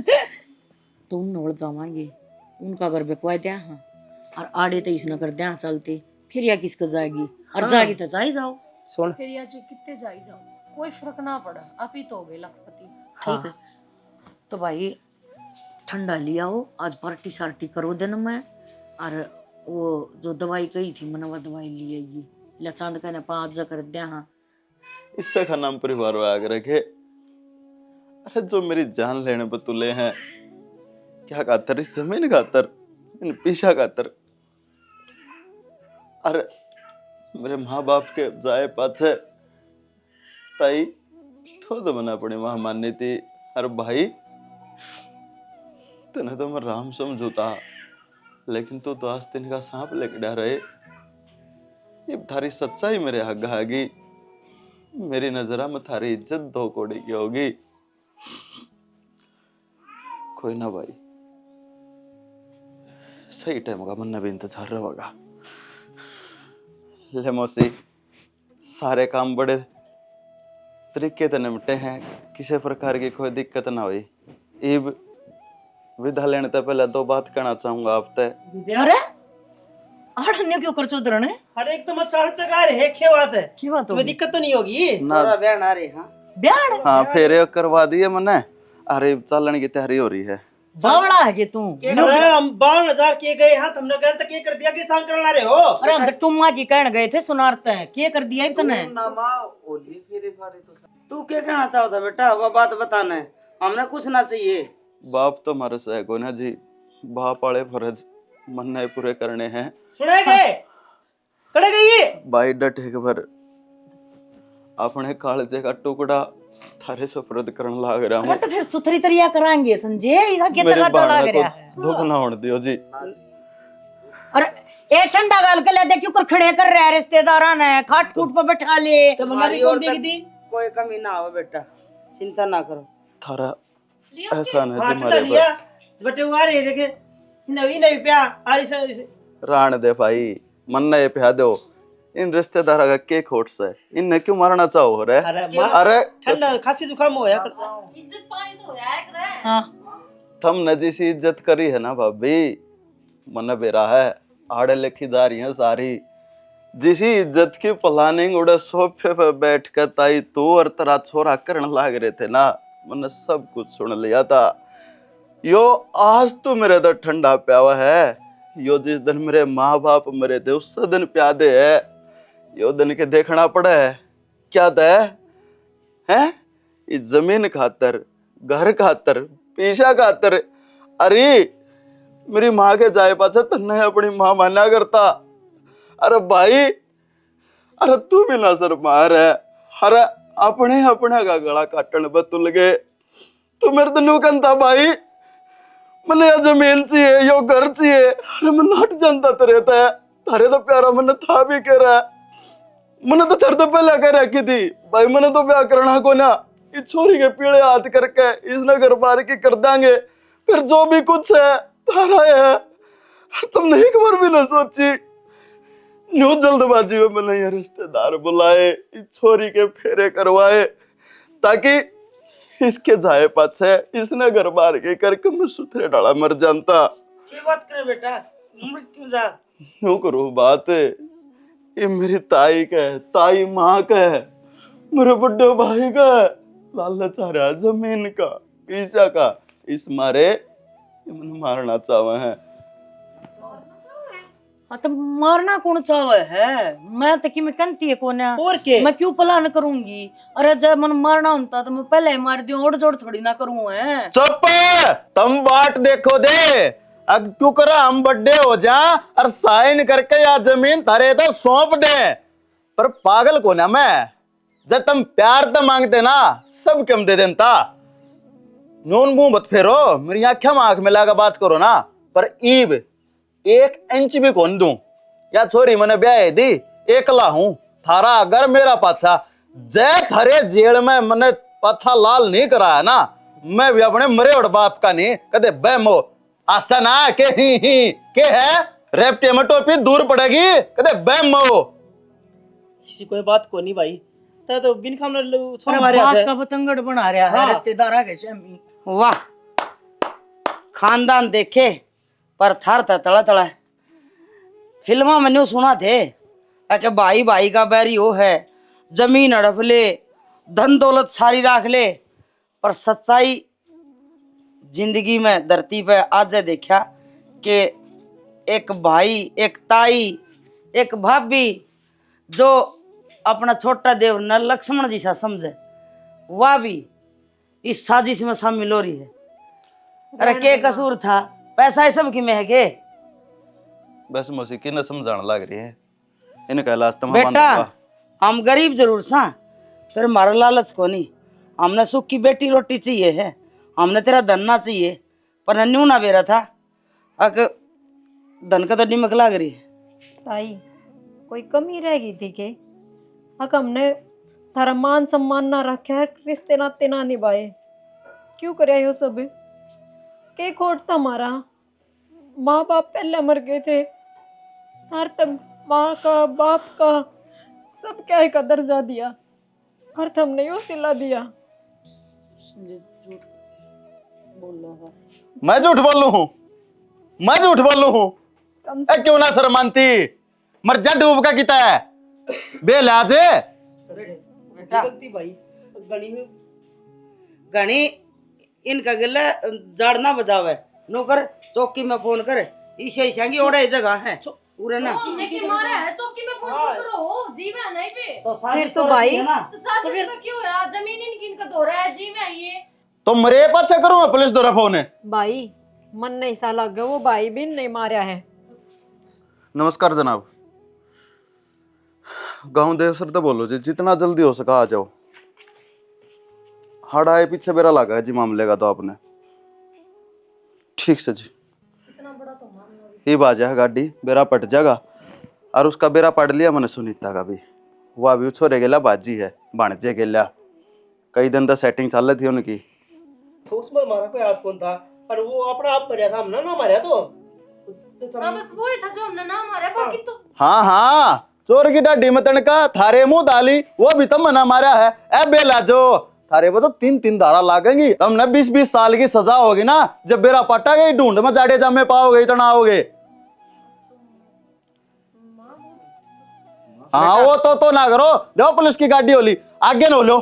तुम नोड़ जावांगे उनका घर बेकवा दिया हाँ, और आड़े तो इसने कर दिया चलते, फिर या किसको जाएगी, और जाएगी तो जा जाओ। सुन, फिर या जो कितने जाई जाओ कोई फर्क ना पड़ा, आप ही तो हो गए लखपति। ठीक है, तो भाई ठंडा लिया हो, आज पार्टी सार्टी करो दिन में, और वो जो दवाई कही थी मैंने वो दवाई ली आएगी, ले चांद कहने 5 जा कर दिया हाँ। इससे का नाम परिवार में आगे रखे। अरे जो मेरी जान लेने पर तुले हैं, क्या खातर, इस जमीन खातर, इन पीछा खातर, अरे मेरे माँ बाप के जाए पाछे ताई तो बना पड़ी माँ माननी थी। अरे भाई तने तो मैं राम समझूता, लेकिन तू तो आस्तीन का सांप लेके डर रहे। ये थारी सच्चाई मेरे आगे आगी, मेरी नजरा में थारी इज्जत दो कोड़ी की होगी। कोई ना भाई, सही टाइम का मन भी इंतजार रहेगा। ले मौसी, सारे काम बड़े तरीके से निपटे हैं, किसी प्रकार की कोई दिक्कत ना हुई। इब विदा लेने से पहले 2 बात कहना चाहूंगा आपसे। अरे आड़ने क्यों कर चोदर ने? अरे एक तो मत चाड़ चका रहे, क्या बात है, की बात हो तुम्हें दिक्कत तो नहीं होगी? ना बयान आ रहे हाँ ब्याह हाँ फिर ये करवा दिए मैंने। अरे चलने की तैयारी हो रही है। बावड़ा है कि तू? अरे हम 52,000 के गए हाँ, तुमने कहते तो क्या कर दिया, किसान करना रहे हो? अरे हम तो टुम्मा की कहने गए थे सुनारते हैं, क्या कर दिया तने? तू क्या कहना चाहता बेटा, वो बात बताना है, हमने कुछ ना चाहिए। बाप तो हमारे से को ना जी, बाप वाले फर्ज मन्ने पूरे करने हैं। सुनेगे कड़े गई भाई डट एक भर अपने कालजे का टुकड़ा थारे सुपुर्द करने लाग रहा अरे हूँ। तो फिर सुथरी तरिया कराएंगे संजय, ऐसा क्या मेरे तगा चला भावना गया है? को दुख ना होने दियो जी। अरे ए ठंडा गाल के ले दे, क्यों कर खड़े कर रहे हैं रिश्तेदारां ने, खाट कूट पर बैठा ले। तो मम्मी कौन देगी थी? कोई कमी ना हो बेटा, चिंता ना करो। थारा ऐसा नहीं जी हाँ, मारे लिया बटे वो आ रहे देखे, नवी नवी प्या आ रही से पर राण दे भाई, मन ने प्या दो। इन रिश्तेदारा का के खोट से इनने क्यों मारना चाहो रे? अरे ठंडा खांसी जुकाम होया कर। इज्जत पानी तो होया है करे। हाँ थम ने जिसी इज्जत करी है ना भाभी, मन बेरा है आड़े लिखी जा रही है सारी। जिसी इज्जत की प्लानिंग उड़े सोफे पे बैठ कर ताई तू और तेरा छोरा करने लाग रहे थे ना, मैंने सब कुछ सुन लिया था। यो आज तो मेरे तो ठंडा प्यावा है, यो जिस दिन मेरे माँ बाप मरे थे उस दिन प्यादे है, यो दिन के देखना पड़ा है। क्या है इस जमीन खातर, घर खातर, पेशा खातर। अरे मेरी माँ के जाए पाछे तन्ने अपनी माँ माना करता। अरे भाई, अरे तू भी ना सर मार है। अरे अपने अपने का गला काटन बतुल गए। तू मेरे तो नुकन था भाई, मैंने यह जमीन चाहिए, यो घर चाहिए। अरे मैं नाट जानता तो रहता है, थारे तो प्यारा मैंने था भी कह रहा है। मैंने तो तेरे तो पहले कह रखी थी भाई, मैंने तो ब्याह करना को ना, इस छोरी के पीड़े हाथ करके इसने घर बार की कर देंगे, फिर जो भी कुछ है थारा है। तुमने एक बार भी ना सोची? न्यू जल्दबाजी में मैंने ये रिश्तेदार बुलाए, इस छोरी के फेरे करवाए, ताकि इसके जाए पाछे इसने घर बार के करके मैं सुथरे डाला मर जानता। क्या बात करे बेटा, मृत्यु जा यूं करो बात, ये मेरी ताई का है, ताई माँ का है, मेरे बड़े भाई का है। लालच आ रहा है जमीन का, पैसा का, इस मारे ये मैंने मारना चाहा है। हाँ तो मारना कौन चाहे है? मैं तो कि मैं कंती है कोने, और के मैं क्यों प्लान करूंगी? अरे जब मन मारना होता तो मैं पहले ही मार दूं, ओढ़ जोड़ थोड़ी ना करूं है। चुप, तुम बाट देखो दे, अब क्यों करा हम बड्डे हो जा और साइन करके या जमीन थारे तो सौंप दे। पर पागल को ना मैं, जब तुम प्यार तो मांगते ना सब कम दे देता। नून मुंह मत फेरो, मेरी आंखें में आंख मिला के बात करो ना। पर ईब 1 इंच भी कौन दूं? या छोरी मैंने ब्याह दी, एकला हूं, थारा अगर मेरा पाछा जय थारे जेल में मैंने पाछा लाल नहीं कराया ना, मैं भी अपने मरे और बाप का नहीं कदे बहमो आशा ना के ही के है रेपटे में टोपी दूर पड़ेगी कदे बहमो। किसी कोई बात को नहीं भाई, तो बिन खाम अरे मारे बात से का बतंगड़ बना रहा है रिश्तेदार आगे शमी। वाह, खानदान देखे पर थर तड़ा तड़ा। फिल्मा में न्यू सुना थे कि भाई भाई का बैरी वो है, जमीन हड़प ले, धन दौलत सारी राख ले। पर सच्चाई जिंदगी में धरती पे आज देखा कि एक भाई, एक ताई, एक भाभी जो अपना छोटा देव न लक्ष्मण जी सा समझे, वह भी इस साजिश में शामिल हो रही है। अरे के कसूर था? पैसा है सब की महके। बस मौसी की न समझाने लग रही है, इनका इलाज तो बेटा हम गरीब जरूर सा, फिर मारा लालच को नहीं। हमने सुख की बेटी रोटी चाहिए है, हमने तेरा धन ना चाहिए। पर नन्नू ना बेरा था अक धन का तो निमक लाग रही है। ताई कोई कमी रह गई थी के? अक हमने थारा मान सम्मान ना रखा है, रिश्ते नाते ना निभाए, क्यों करे यो सब? के खोट था हमारा? माँ बाप पहले मर गए थे, हर तब माँ का बाप का सब क्या का दर्जा दिया, हर तब नहीं वो सिला दिया। मैं झूठ बोलूं हूं? मैं झूठ बोलूं हूं? क्यों ना सर मानती, मर जा डूब का किता है बेलाजे। गलती भाई घनी इनका गिल्ला जाड़ ना बजावे, नौकर चौकी में फोन करे, ईशे ईशांगी ओड़े जगह है पूरे ना। हमने के मारा है चौकी में फोन करो, जी में नहीं पे तो साजिश तो तो भाई रखी है ना। तो साजिश में क्यों है? जमीन इनकी इनका दो रहा है, जी में आइए। तो मरे पाछा करूं मैं पुलिस द्वारा फोन है। भाई मन नहीं सा लग गया, वो भाई भी नहीं मारा है। नमस्कार जनाब, गांव देव सर तो बोलो जी, जितना जल्दी हो सका आ जाओ। हाड़ आए पीछे बेरा लगा है जी मामले का तो आपने। ठीक से जी, ये बाजा है गाड़ी, बेरा पट जाएगा। और उसका बेरा पड़ लिया मैंने सुनीता का भी, वह भी छोरे गेला बाजी है, भाणजे गेला। कई दिन तक सेटिंग चल रही थी उनकी। तो उसमें हमारा कोई हाथ कौन था, पर वो अपना आप मरिया था, हमने ना मारा तो बस वो ही था जो हमने ना मारा, बाकी तो हाँ, चोर की डाडी में तनका थारे मुंह डाली, वो भी तुम मना मारा है। ए बेला जो थारे वो तो 3-3 धारा लागेंगी, तुमने 20-20 साल की सजा होगी ना। जब बेरा पटा गई ढूंढ में जाड़े जमे पाओगे इतना आओगे। हाँ वो तो ना करो, देखो पुलिस की गाड़ी होली, आगे न हो लो,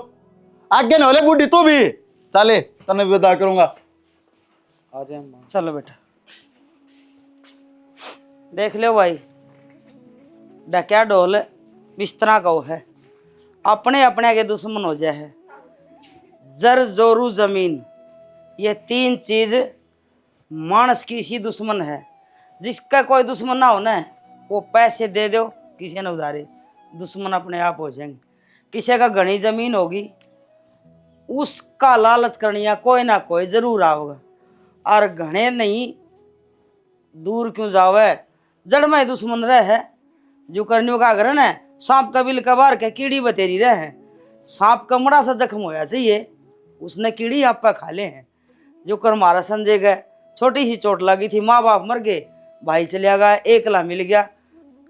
आगे न हो ले बूढ़ी तू भी। चले तने विदा करूंगा। आ जाए माँ। चलो बेटा, देख लो भाई, डकिया ढोल बिस्तरा का वो है, अपने अपने के दुश्मन हो जाए है। जर जोरू जमीन, ये तीन चीज मानस की सी दुश्मन है। जिसका कोई दुश्मन ना हो ना, वो पैसे दे दो किसी ने उधारे, दुश्मन अपने आप हो जाएंगे। किसी का घनी जमीन होगी, उसका लालच करनिया कोई ना कोई जरूर आओगा। और घने नहीं, दूर क्यों जावे, जड़ में दुश्मन रहे। जो करने का घर ना, सांप का बिल कबार के कीड़ी बतेरी रहे। सांप का मड़ा सा जख्म होया चाहिए, उसने कीड़ी आप पे खा ले हैं। जो कर मारा संजय गए, छोटी सी चोट लगी थी, माँ बाप मर गए, भाई चलिया गया, एकला मिल गया,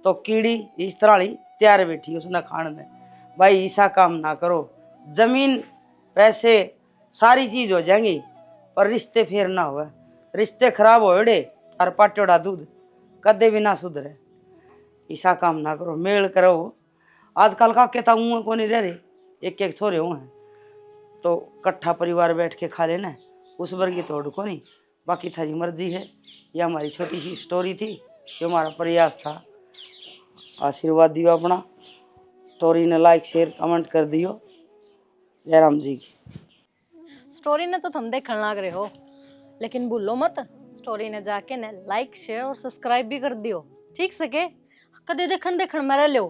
तो कीड़ी इस तरह ही तैयार बैठी उसने खान दे। भाई ऐसा काम ना करो, जमीन पैसे सारी चीज हो जाएंगी, पर रिश्ते फेर ना हुए। रिश्ते खराब होड़े और पाटोड़ा दूध कदे भी ना सुधरे। ऐसा काम ना करो, मेल करो। आजकल का कहता हूँ को नहीं रह रहे, एक एक छोरे हुए हैं, तो कट्ठा परिवार बैठ के खा लेना, उस वर्ग की तोड़ को नहीं। बाकी थारी मर्जी है। यह हमारी छोटी सी स्टोरी थी, जो हमारा प्रयास था। आशीर्वाद दियो अपना, स्टोरी ने लाइक शेयर कमेंट कर दियो। जयराम जी की स्टोरी ने तो तुम देखने लग रहे हो, लेकिन भूलो मत स्टोरी ने जाके ने लाइक शेयर और सब्सक्राइब भी कर दियो, ठीक से के कदे देखन देखन में रह लो।